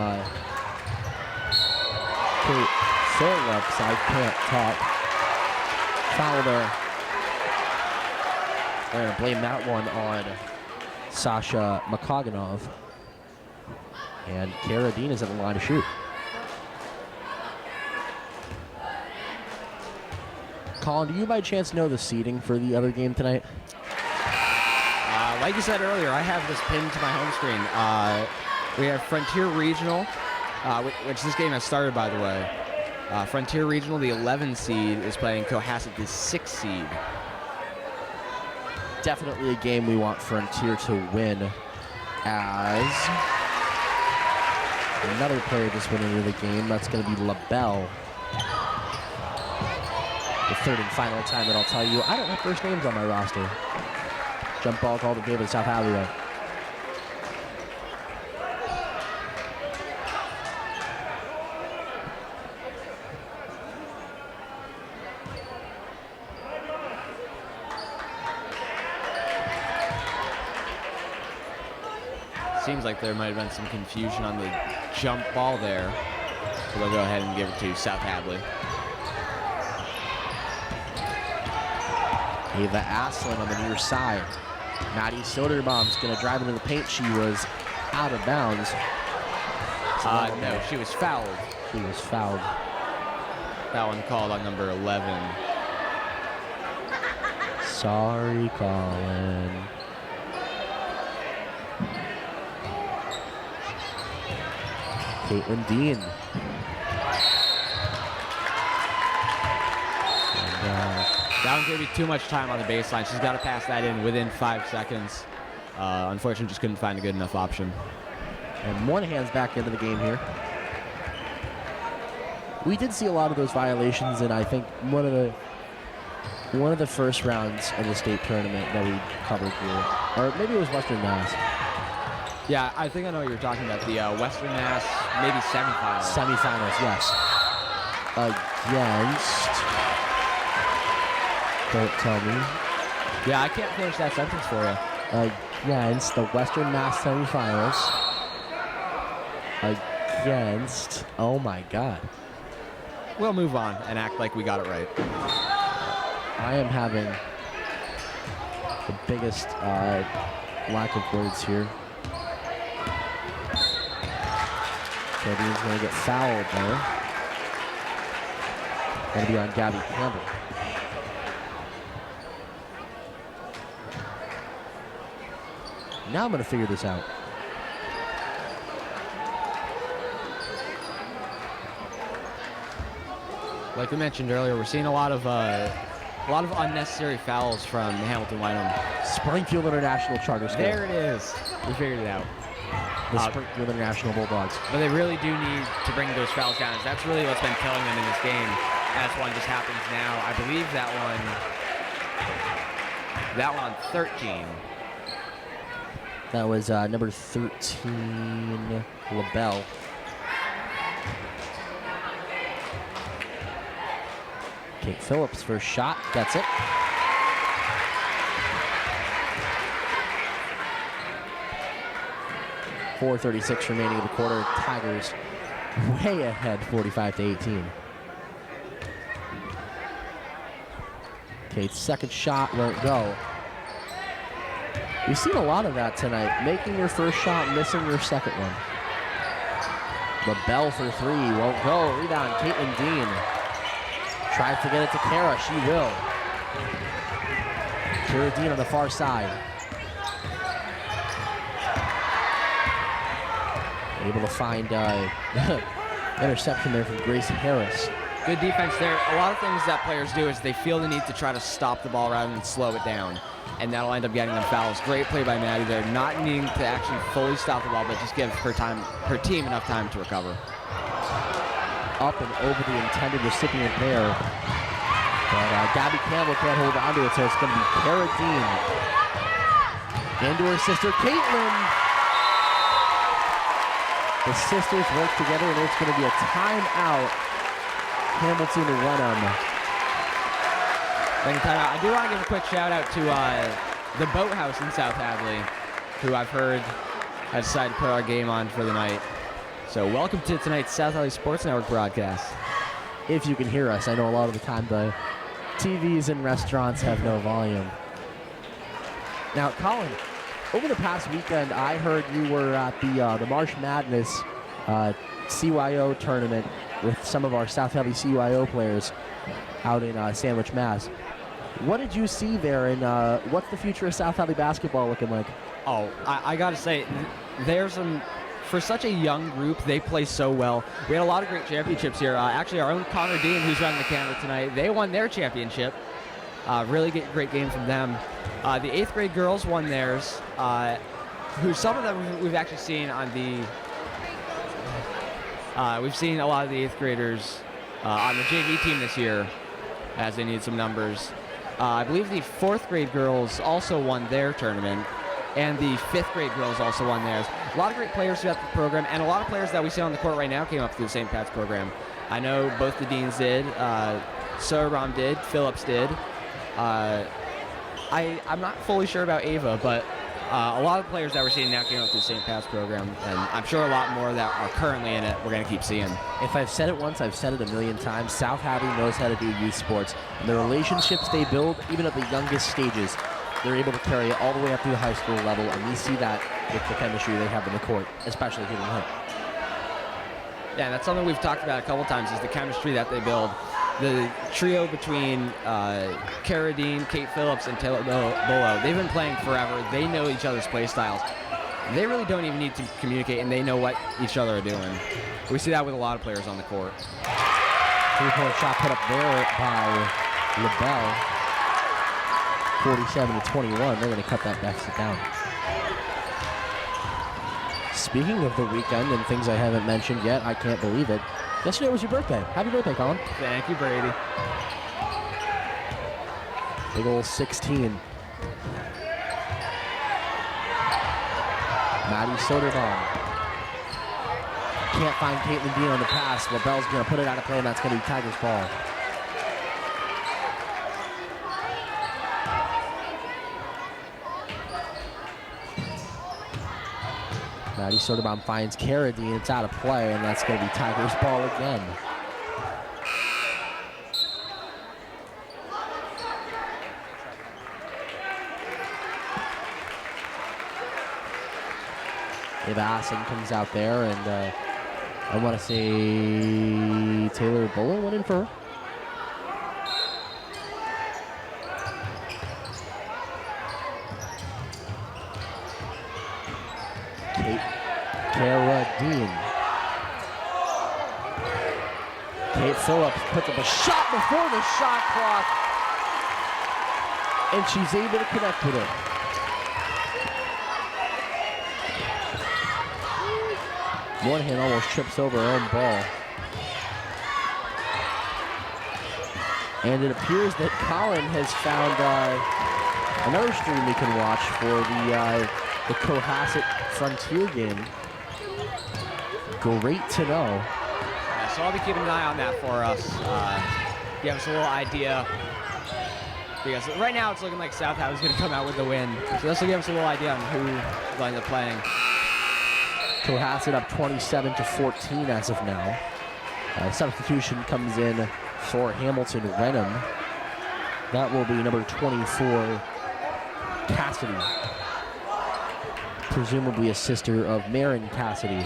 Kate Phillips. I can't talk. Foul there. They're going to blame that one on Sasha Makaganov. And Cara Dean is at the line to shoot. Colin, do you by chance know the seeding for the other game tonight? Like you said earlier, I have this pinned to my home screen. We have Frontier Regional, which this game has started, by the way. Frontier Regional, the 11 seed, is playing Cohasset, the 6 seed. Definitely a game we want Frontier to win, as another player just went into the game. That's going to be LaBelle. The 3rd and final time that I'll tell you. I don't have first names on my roster. Jump ball called in favor of South Hadley though. Seems like there might have been some confusion on the jump ball there. So they'll go ahead and give it to South Hadley. Ava Aslan on the near side. Maddie Soderbaum's going to drive into the paint. She was out of bounds. No, she was fouled. She was fouled. That one called on number 11. Sorry, Colin. Caitlin Dean. That one's going to be too much time on the baseline. She's got to pass that in within 5 seconds. Unfortunately, just couldn't find a good enough option. And Moynihan's back into the game here. We did see a lot of those violations in, I think, one of the first rounds of the state tournament that we covered here. Or maybe it was Western Mass. Yeah, I think I know what you're talking about. The Western Mass, maybe semifinals. Semifinals, yes. Against... Don't tell me. Yeah, I can't finish that sentence for you. Against the Western Mass semifinals. Against, oh my God. We'll move on and act like we got it right. I am having the biggest lack of words here. Caribbean's going to get fouled there. Going to be on Gabby Campbell. Now I'm going to figure this out. Like we mentioned earlier, we're seeing a lot of unnecessary fouls from Hamilton-Wenham. Springfield International Charter School. There it is. We figured it out. The Springfield International Bulldogs. But they really do need to bring those fouls down. That's really what's been killing them in this game. As one just happens now. I believe that one on 13. That was number 13, LaBelle. Kate Phillips first shot, that's it. .436 remaining in the quarter. Tigers way ahead, 45-18. Kate's second shot won't go. We've seen a lot of that tonight. Making your first shot, missing your second one. LaBelle for three, won't go. Rebound, Caitlin Dean. Tries to get it to Kara, she will. Kara Dean on the far side. Able to find interception there from Grace Harris. Good defense there. A lot of things that players do is they feel the need to try to stop the ball rather than slow it down. And that'll end up getting them fouls. Great play by Maddie there, not needing to actually fully stop the ball, but just give her team enough time to recover. Up and over the intended recipient there. But Gabby Campbell can't hold on to it, so it's going to be Kara Dean. Into her sister, Caitlin. The sisters work together, and it's going to be a timeout. Hamilton-Wenham. I do want to give a quick shout out to the Boathouse in South Hadley, who I've heard has decided to put our game on for the night. So welcome to tonight's South Hadley Sports Network broadcast. If you can hear us, I know a lot of the time the TVs in restaurants have no volume. Now, Colin, over the past weekend, I heard you were at the March Madness CYO tournament with some of our South Hadley CYO players out in Sandwich, Mass. What did you see there, and what's the future of South Hadley basketball looking like? Oh, I got to say, for such a young group, they play so well. We had a lot of great championships here. Actually, our own Connor Dean, who's running the camera tonight, they won their championship. Really great game from them. The 8th grade girls won theirs, who some of them we've actually seen on the... we've seen a lot of the 8th graders on the JV team this year as they need some numbers. I believe the 4th grade girls also won their tournament, and the 5th grade girls also won theirs. A lot of great players throughout the program, and a lot of players that we see on the court right now came up through the St. Pat's program. I know both the Deans did, Soderbaum did, Phillips did. I'm not fully sure about Ava, but a lot of players that we're seeing now came up through the St. Pat's program, and I'm sure a lot more that are currently in it we're going to keep seeing. If I've said it once, I've said it a million times. South Hadley knows how to do youth sports. And the relationships they build, even at the youngest stages, they're able to carry it all the way up to the high school level, and we see that with the chemistry they have in the court, especially here in the hood. Yeah, that's something we've talked about a couple times, is the chemistry that they build. The trio between Kara Dean, Kate Phillips, and Taylor Bolo, they've been playing forever. They know each other's play styles. They really don't even need to communicate, and they know what each other are doing. We see that with a lot of players on the court. 3-point shot put up there by LaBelle. 47-21. They're going to cut that deficit down. Speaking of the weekend and things I haven't mentioned yet, I can't believe it. Yesterday was your birthday. Happy birthday, Colin. Thank you, Brady. Big ol' 16. Maddie Soderbaum. Can't find Caitlin Dean on the pass. LaBelle's going to put it out of play, and that's going to be Tigers' ball. Maddie Soderbaum finds Carradine. It's out of play, and that's going to be Tigers ball again. Ava Assen comes out there, and I want to say Taylor Buller went in for her. Carradine. Kate Phillips puts up a shot before the shot clock, and she's able to connect with it. Moynihan almost trips over her own ball. And it appears that Colin has found another stream we can watch for the Cohasset Frontier game. Great to know. Yeah, so I'll be keeping an eye on that for us. Give us a little idea. Because right now it's looking like South Hadley's going to come out with the win. So this will give us a little idea on who will end up playing. Cohasset up 27-14 as of now. Substitution comes in for Hamilton-Wenham. That will be number 24, Cassidy. Presumably a sister of Marin Cassidy.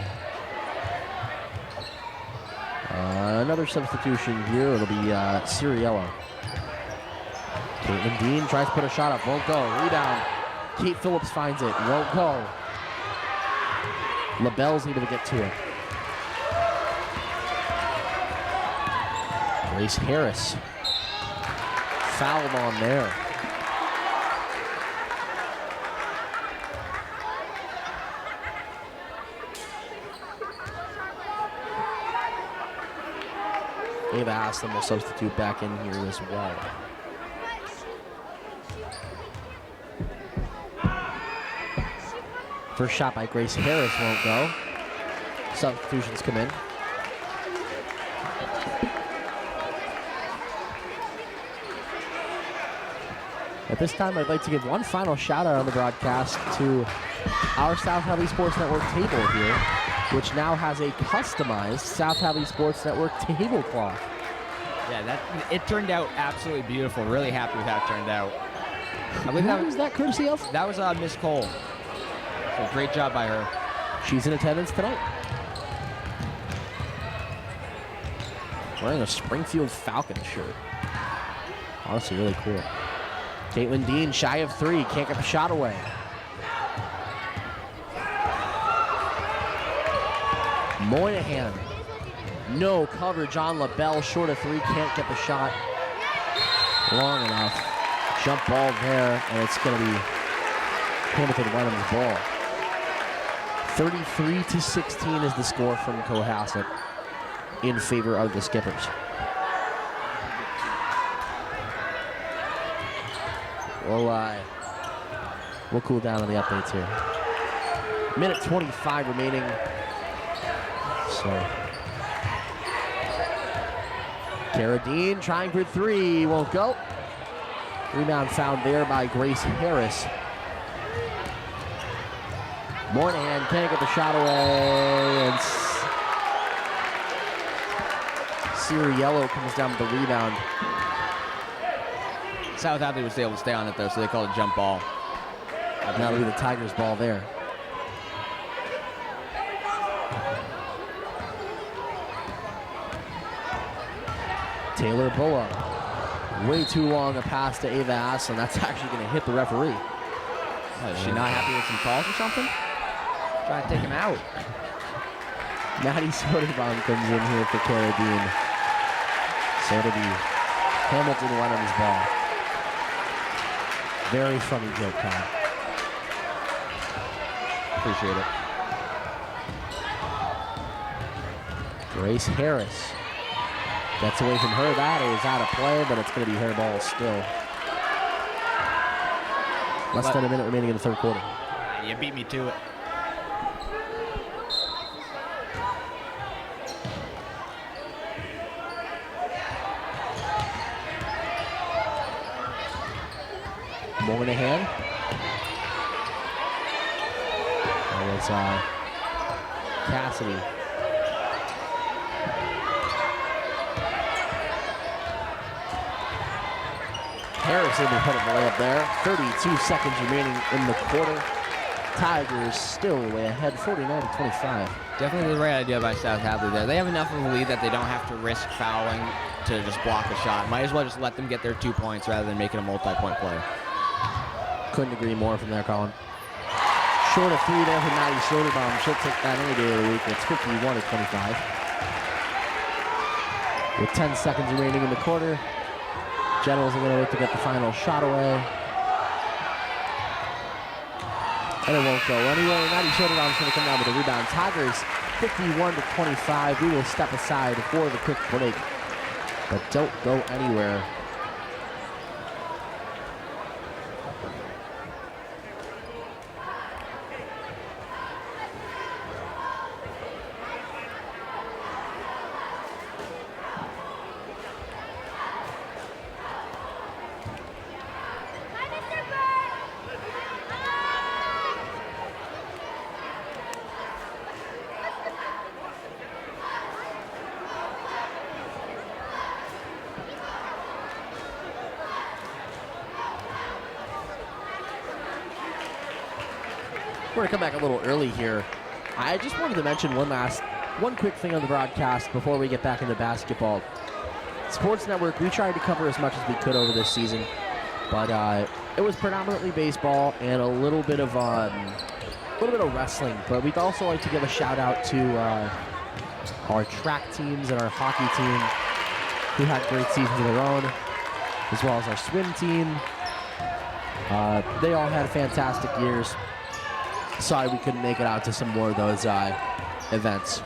Another substitution here. It'll be Ciriello. Caitlin Dean tries to put a shot up. Won't go. Rebound. Kate Phillips finds it. Won't go. LaBelle's able to get to it. Grace Harris. Fouled on there. Ava Aslan will substitute back in here as well. First shot by Grace Harris won't go. Substitutions come in. At this time, I'd like to give one final shout out on the broadcast to our South Hadley Sports Network table here, which now has a customized South Hadley Sports Network tablecloth. Yeah, it turned out absolutely beautiful. Really happy with how it turned out. I believe Who was that courtesy of? That was Miss Cole. So great job by her. She's in attendance tonight. Wearing a Springfield Falcons shirt. Honestly, really cool. Caitlin Dean shy of three, can't get the shot away. Moynihan, no coverage on LaBelle, short of three, can't get the shot long enough. Jump ball there, and it's going to be Hamilton-Wenham's ball. 33-16 is the score from Cohasset in favor of the Skippers. We'll cool down on the updates here. Minute 25 remaining. So, Carradine trying for three, won't go. Rebound found there by Grace Harris. Moynihan can't get the shot away, and Ciriello comes down with the rebound. South Hadley was able to stay on it though, so they called it jump ball. That'll be the Tigers' ball there. Taylor Bulla. Way too long a pass to Ava Aslan. That's actually going to hit the referee. Is she not happy with some calls or something? Trying to take him out. Maddie Soderbaum comes in here for Carradine. So it'll be Hamilton-Wenham's ball. Very funny joke, Kyle. Appreciate it. Grace Harris gets away from her. That is out of play, but it's going to be her ball still. Less than a minute remaining in the third quarter. You beat me to it. Moynihan. That was Cassidy. Harrison will put the layup there. 32 seconds remaining in the quarter. Tigers still way ahead, 49-25. Definitely the right idea by South Hadley there. They have enough of a lead that they don't have to risk fouling to just block a shot. Might as well just let them get their 2 points rather than making a multi-point play. Couldn't agree more from there, Colin. Short of 3 there for Maddie Soderbaum. She'll take that any day of the week. It's 51-25. With 10 seconds remaining in the quarter, Generals are going to look to get the final shot away. And it won't go anywhere. Maddie Soderbaum's going to come down with a rebound. Tigers 51-25. We will step aside for the quick break, but don't go anywhere. We're going to come back a little early here. I just wanted to mention one quick thing on the broadcast before we get back into basketball. Sports Network, we tried to cover as much as we could over this season, but it was predominantly baseball and a little bit of wrestling. But we'd also like to give a shout out to our track teams and our hockey team, who had great seasons of their own, as well as our swim team. They all had fantastic years. Sorry we couldn't make it out to some more of those events.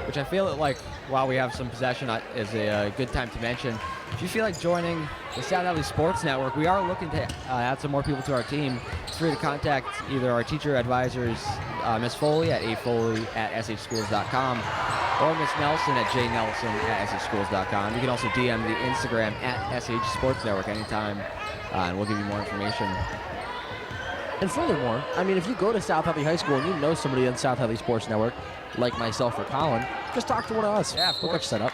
Which I feel like, while we have some possession, is a good time to mention. If you feel like joining the South Hadley Sports Network, we are looking to add some more people to our team. It's free to contact either our teacher advisors, Miss Foley at afoley@shschools.com, or Miss Nelson at jnelson@shschools.com. You can also DM the Instagram at SH Sports Network anytime, and we'll give you more information. And furthermore, I mean, if you go to South Hadley High School and you know somebody on South Hadley Sports Network, like myself or Colin, just talk to one of us. Yeah, of course. We'll get you set up.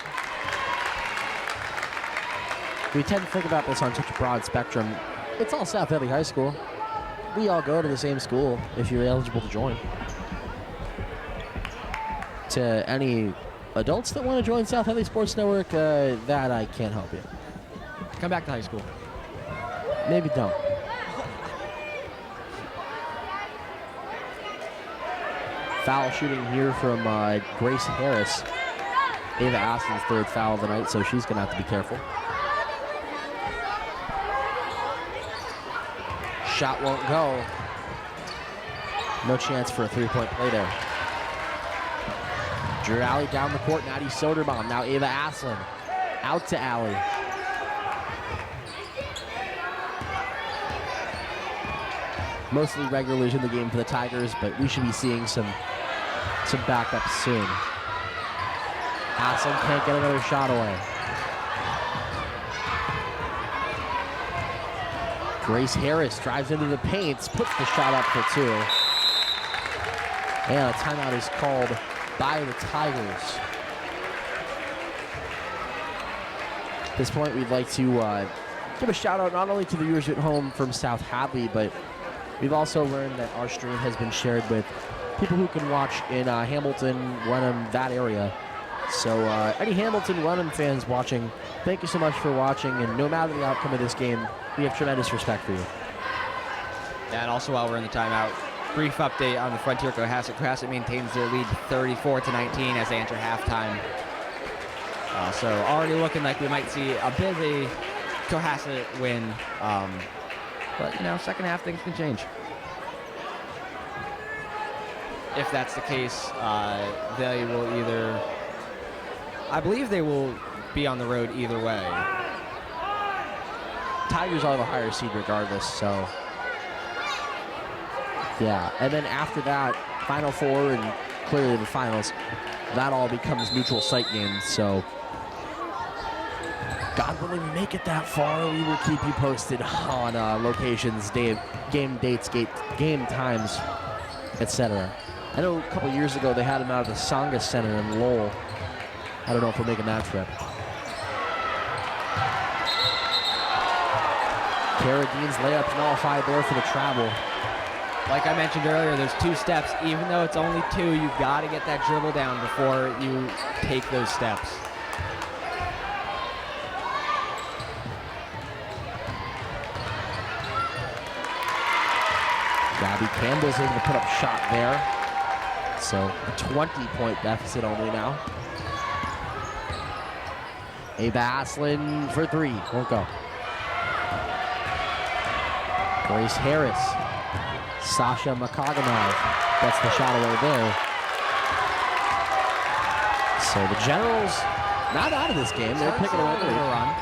We tend to think about this on such a broad spectrum. It's all South Hadley High School. We all go to the same school if you're eligible to join. To any adults that want to join South Hadley Sports Network, that I can't help you. Come back to high school. Maybe don't. Foul shooting here from Grace Harris. Ava Aston's third foul of the night, so she's going to have to be careful. Shot won't go. No chance for a three-point play there. Drew Alley down the court, Maddie Soderbaum. Now Ava Aslan out to Alley. Mostly regulars in the game for the Tigers, but we should be seeing some backups soon. Aslan can't get another shot away. Grace Harris drives into the paint, puts the shot up for two. And a timeout is called by the Tigers. At this point, we'd like to give a shout out not only to the viewers at home from South Hadley, but we've also learned that our stream has been shared with people who can watch in Hamilton-Wenham, that area. So any Hamilton-Wenham fans watching, thank you so much for watching, and no matter the outcome of this game, we have tremendous respect for you. Yeah, and also while we're in the timeout, brief update on the Frontier Cohasset. Cohasset maintains their lead 34-19 as they enter halftime. So already looking like we might see a bit of a Cohasset win. But, you know, second half things can change. If that's the case, they will either... I believe they will be on the road either way. Tigers will have a higher seed regardless, so... Yeah, and then after that, Final Four and clearly the finals, that all becomes neutral site games, so... God willing, we make it that far, we will keep you posted on locations, game dates, game times, etc. I know a couple years ago they had him out of the Sangha Center in Lowell. I don't know if we're making that trip. Carradine's layup nullified there for the travel. Like I mentioned earlier, there's 2 steps. Even though it's only 2, you've got to get that dribble down before you take those steps. Gabby Campbell's able to put up a shot there. So a 20-point deficit only now. Ava Aslin for 3. Won't go. Grace Harris. Sasha Makaganov gets the shot away there. So the Generals not out of this game. They're picking away the run.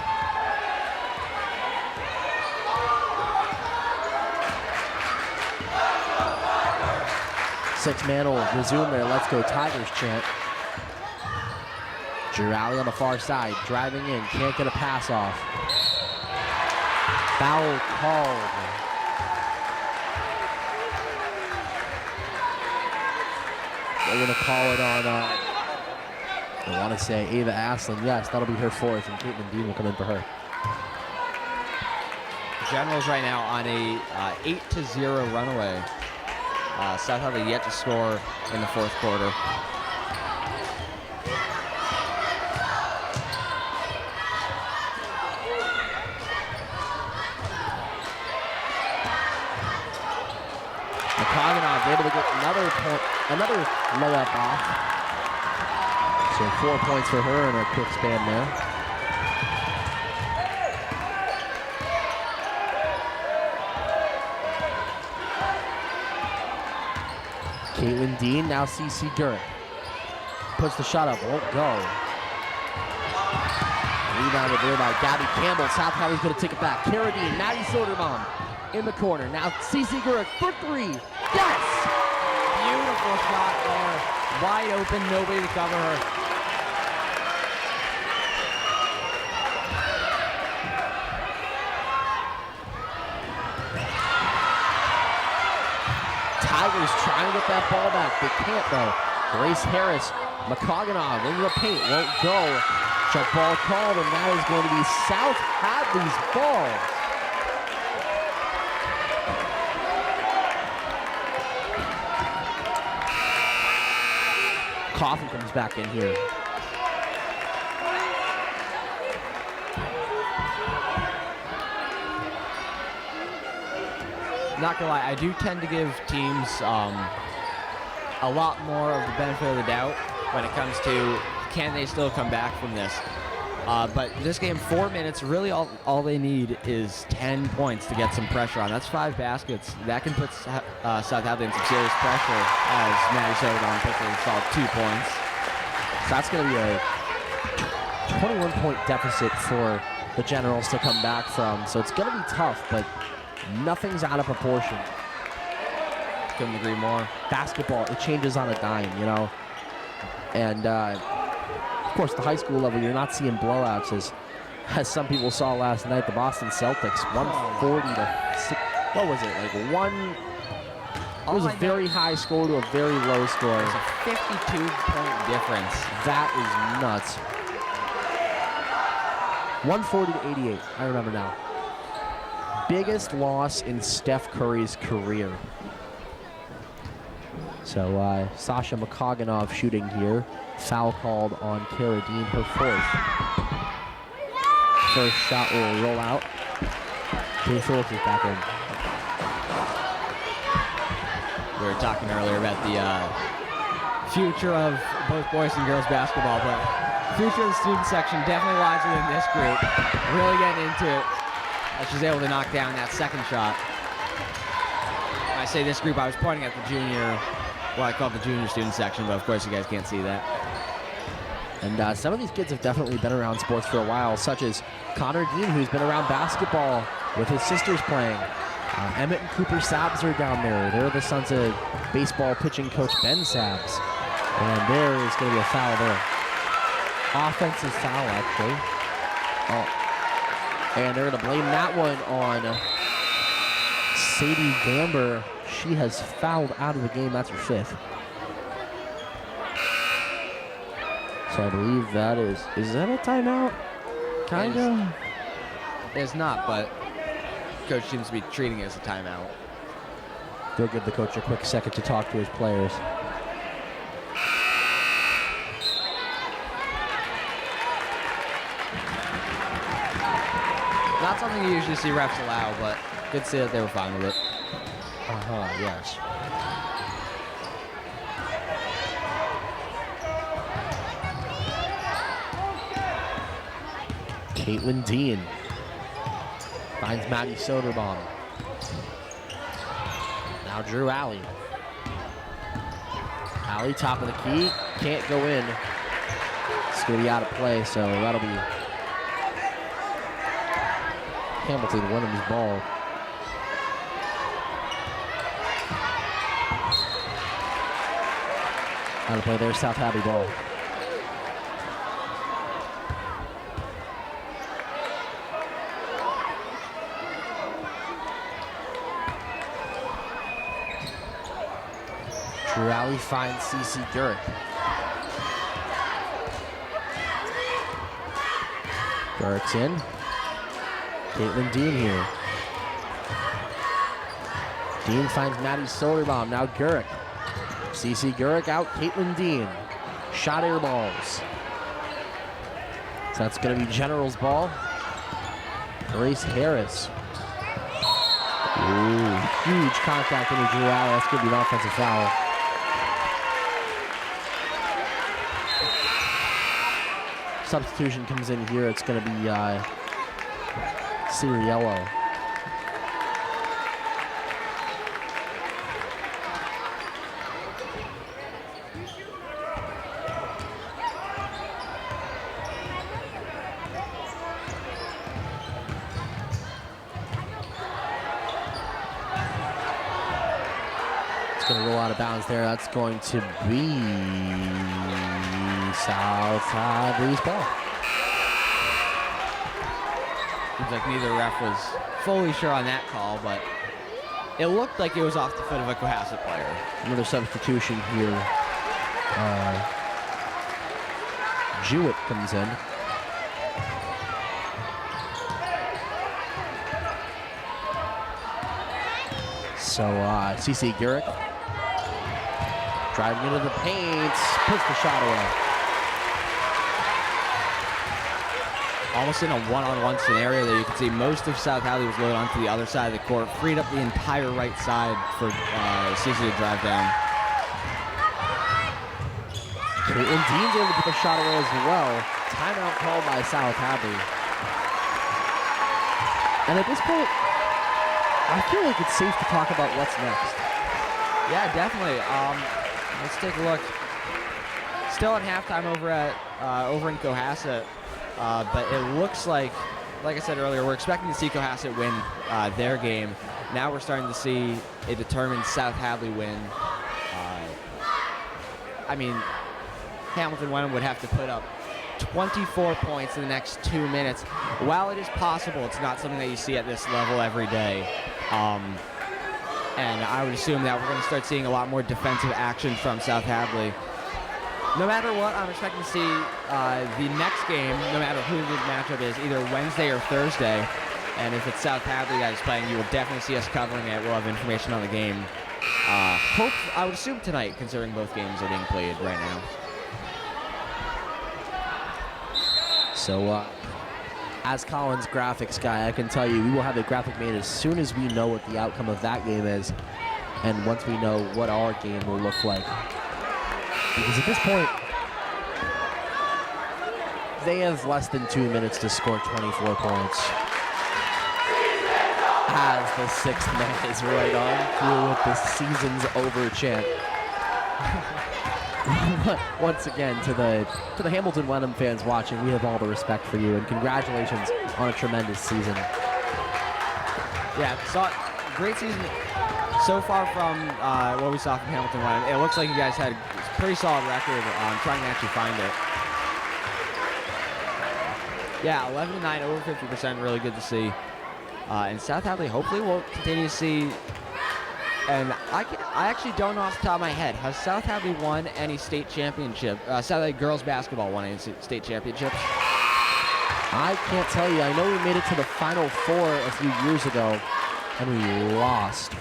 Six-man will resume their Let's Go Tigers chant. Girali on the far side, driving in, can't get a pass off. Foul called. They're going to call it on, I want to say Ava Aslin. Yes, that'll be her 4th, and Caitlin Dean will come in for her. Generals right now on a 8-0 runaway. South Hadley yet to score in the 4th quarter. Makaganov able to get another point, another layup off. So 4 points for her in a quick span there. Caitlin Dean, now CC Gurrick. Puts the shot up, won't go. Rebounded there by Gabby Campbell. South Hadley's going to take it back. Cara Dean, Maddie Soderbaum in the corner. Now CC Gurrick for 3. Yes! Beautiful shot there. Wide open, nobody to cover her. Tigers trying to get that ball back. They can't though. Grace Harris, Makaganov into the paint, won't go. Check ball called, and that is going to be South Hadley's ball. Coffey comes back in here. Not gonna lie, I do tend to give teams a lot more of the benefit of the doubt when it comes to can they still come back from this. But this game, 4 minutes, really all they need is 10 points to get some pressure on. That's 5 baskets. That can put South Hadley in some serious pressure as Maddie Soderbaum quickly installed 2 points. So that's going to be a 21-point deficit for the Generals to come back from. So it's going to be tough, but nothing's out of proportion. Couldn't agree more. Basketball, it changes on a dime, you know. And of course, the high school level, you're not seeing blowouts as some people saw last night. The Boston Celtics, 140 to 6. What was it? Like one. It was a very high score to a very low score. It's a 52-point difference. That is nuts. 140 to 88. I remember now. Biggest loss in Steph Curry's career. So Sasha Makaganov shooting here. Foul called on Cara Dean, her 4th. First shot will roll out. Kay Phillips is back in. We were talking earlier about the future of both boys and girls basketball, but the future of the student section definitely lies within this group. Really getting into it. She's able to knock down that second shot. When I say this group, I was pointing at the junior, what I call the junior student section, but of course you guys can't see that. And some of these kids have definitely been around sports for a while, such as Connor Dean, who's been around basketball with his sisters playing. Emmett and Cooper Sabbs are down there. They're the sons of baseball pitching coach Ben Sabbs. And there is going to be a foul there. Offensive foul, actually. Oh. And they're going to blame that one on Sadie Gamber. She has fouled out of the game. That's her 5th. So I believe that is that a timeout? Kind of. It's not, but coach seems to be treating it as a timeout. They'll give the coach a quick second to talk to his players. Not something you usually see refs allow, but good to see that they were fine with it. Yes. Caitlin Dean finds Maddie Soderbaum. Now Drew Alley. Alley, top of the key, can't go in. It's going to be out of play, so that'll be Hamilton-Wenham's ball. Out of play there, South Hadley ball. Drew Alley finds CC Gurrick. Gurrick's in. Caitlin Dean here. Dean finds Maddie Soderbaum. Now Gurrick. CC Gurrick out. Caitlin Dean. Shot air balls. So that's going to be General's ball. Grace Harris. Ooh, huge contact into Drew Alley. That's going to be an offensive foul. Substitution comes in here. It's going to be Ciriello. It's going to roll out of bounds there. That's going to be South Hadley's ball. Seems like neither ref was fully sure on that call, but it looked like it was off the foot of a Cohasset player. Another substitution here. Jewett comes in. So CC Gurrick driving into the paint, puts the shot away. Almost in a one-on-one scenario there. You can see most of South Hadley was loaded onto the other side of the court, freed up the entire right side for CC to drive down. Caitlin Dean's able to put the shot away as well. Timeout called by South Hadley. And at this point, I feel like it's safe to talk about what's next. Yeah, definitely. Let's take a look. Still at halftime over in Cohasset, but it looks like I said earlier, we're expecting to see Cohasset win their game. Now we're starting to see a determined South Hadley win. I mean, Hamilton-Wenham would have to put up 24 points in the next 2 minutes. While it is possible, it's not something that you see at this level every day. And I would assume that we're going to start seeing a lot more defensive action from South Hadley. No matter what, I'm expecting to see the next game, no matter who the matchup is, either Wednesday or Thursday. And if it's South Hadley that is playing, you will definitely see us covering it. We'll have information on the game. I would assume tonight, considering both games are being played right now. So, as Collins graphics guy, I can tell you we will have a graphic made as soon as we know what the outcome of that game is, and once we know what our game will look like. Because at this point, they have less than 2 minutes to score 24 points. As the sixth man is right on through with the season's over chant. Once again, to the Hamilton-Wenham fans watching, we have all the respect for you, and congratulations on a tremendous season. Yeah, great season so far from what we saw from Hamilton-Wenham. It looks like you guys had a pretty solid record on trying to actually find it. Yeah, 11-9, over 50%, really good to see. And South Hadley, hopefully we'll continue to see And I actually don't know off the top of my head. Has South Hadley won any state championship? South Hadley girls basketball won any state championships? I can't tell you. I know we made it to the Final Four a few years ago, and we lost.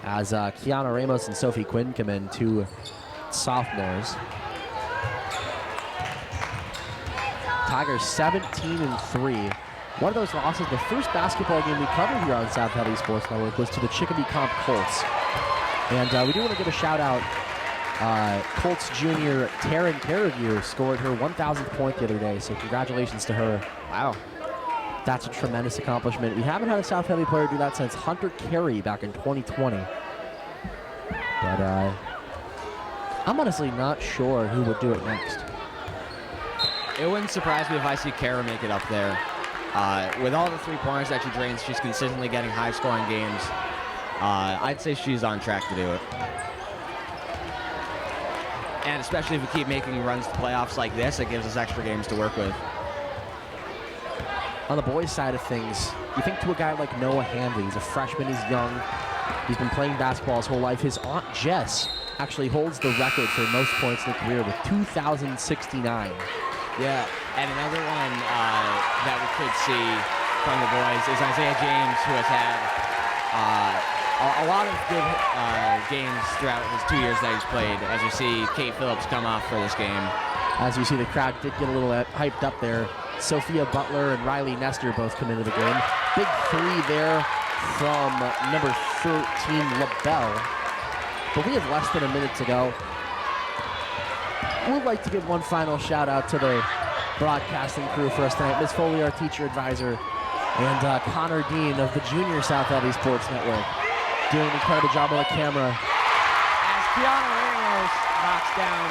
As Kiana Ramos and Sophie Quinn come in, two sophomores. Tigers 17-3. One of those losses, the first basketball game we covered here on South Hadley Sports Network, was to the Chicopee Comp Colts. And we do want to give a shout out. Colts junior Taryn Carrigear scored her 1,000th point the other day, so congratulations to her. Wow. That's a tremendous accomplishment. We haven't had a South Hadley player do that since Hunter Carey back in 2020. But I'm honestly not sure who would do it next. It wouldn't surprise me if I see Kara make it up there. With all the 3-pointers that she drains, she's consistently getting high-scoring games. I'd say she's on track to do it. And especially if we keep making runs to playoffs like this, it gives us extra games to work with. On the boys' side of things, you think to a guy like Noah Handley. He's a freshman, he's young. He's been playing basketball his whole life. His aunt Jess actually holds the record for most points in a career with 2,069. Yeah, and another one that we could see from the boys is Isaiah James, who has had a lot of good games throughout his 2 years that he's played, as you see Kate Phillips come off for this game. As you see, the crowd did get a little hyped up there. Sophia Butler and Riley Nestor both come into the game. Big three there from number 13, LaBelle. But we have less than a minute to go. We'd like to give one final shout out to the broadcasting crew for us tonight. Ms. Foley, our teacher advisor, and Connor Dean of the Junior South Hadley Sports Network, doing an incredible job on the camera. As Kiana Ramos knocks down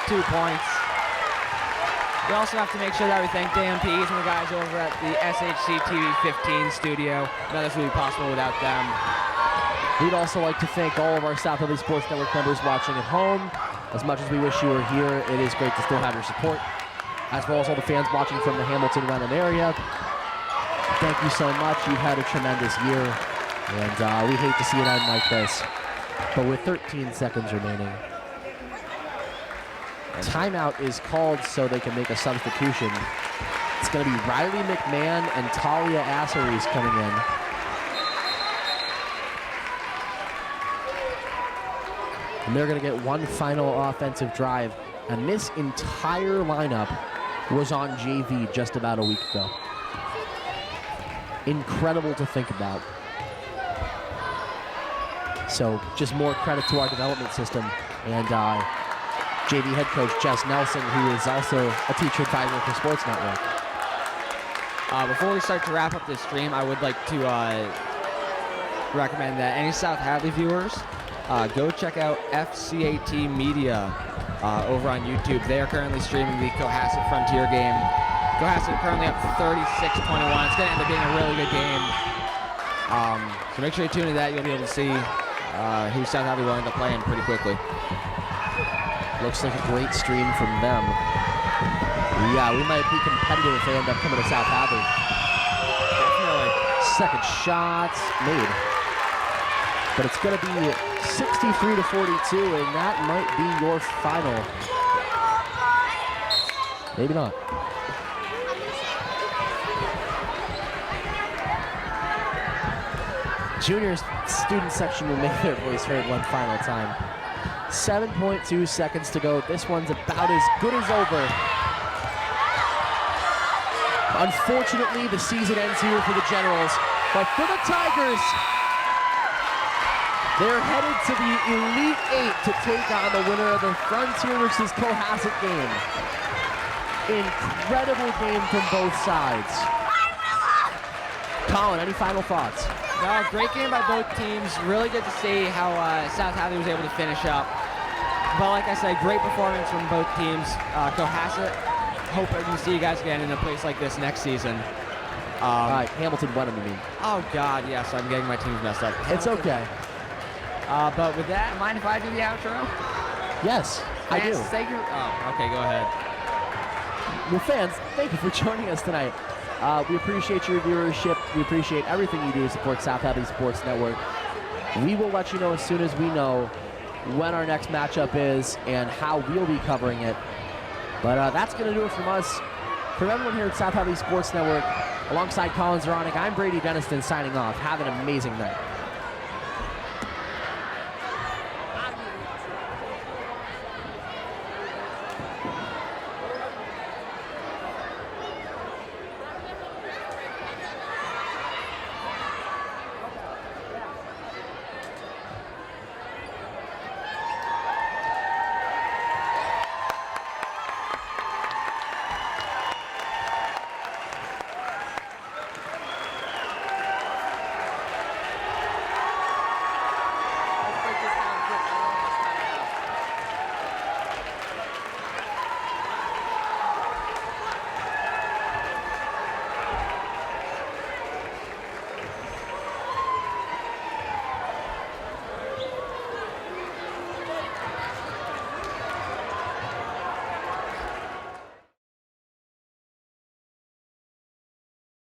2 points. We also have to make sure that we thank Dan Pease and the guys over at the SHC TV 15 studio. None of this would be possible without them. We'd also like to thank all of our South Hadley Sports Network members watching at home. As much as we wish you were here, it is great to still have your support, as well as all the fans watching from the Hamilton-Wenham area. Thank you so much. You've had a tremendous year, and we hate to see it end like this. But with 13 seconds remaining, timeout is called so they can make a substitution. It's going to be Riley McMahon and Talia Asseries coming in. And they're going to get one final offensive drive. And this entire lineup was on JV just about a week ago. Incredible to think about. So just more credit to our development system. And JV head coach Jess Nelson, who is also a teacher advisor for Sports Network. Before we start to wrap up this stream, I would like to recommend that any South Hadley viewers go check out FCAT Media over on YouTube. They are currently streaming the Cohasset Frontier game. Cohasset currently up 36-21. It's going to end up being a really good game. So make sure you tune into that. You'll be able to see who South Hadley will end up playing pretty quickly. Looks like a great stream from them. Yeah, we might be competitive if they end up coming to South Hadley. Definitely. Second shot's made. But it's going to be 63-42, and that might be your final. Maybe not. Junior student section will make their voice heard one final time. 7.2 seconds to go. This one's about as good as over. Unfortunately, the season ends here for the Generals, but for the Tigers, they're headed to the Elite Eight to take on the winner of the Frontier versus Cohasset game. Incredible game from both sides. Colin, any final thoughts? No, great game by both teams. Really good to see how South Hadley was able to finish up. But like I said, great performance from both teams. Cohasset, hope I can see you guys again in a place like this next season. Hamilton-Wenham, you mean? Oh, God, yes, I'm getting my teams messed up. It's okay. But with that, mind if I do the outro? Yes, I do. Thank you. Oh, okay, go ahead. Well, fans, thank you for joining us tonight. We appreciate your viewership. We appreciate everything you do to support South Hadley Sports Network. We will let you know as soon as we know when our next matchup is and how we'll be covering it. But that's going to do it from us. From everyone here at South Hadley Sports Network, alongside Colin Zaranik, I'm Brady Deniston signing off. Have an amazing night.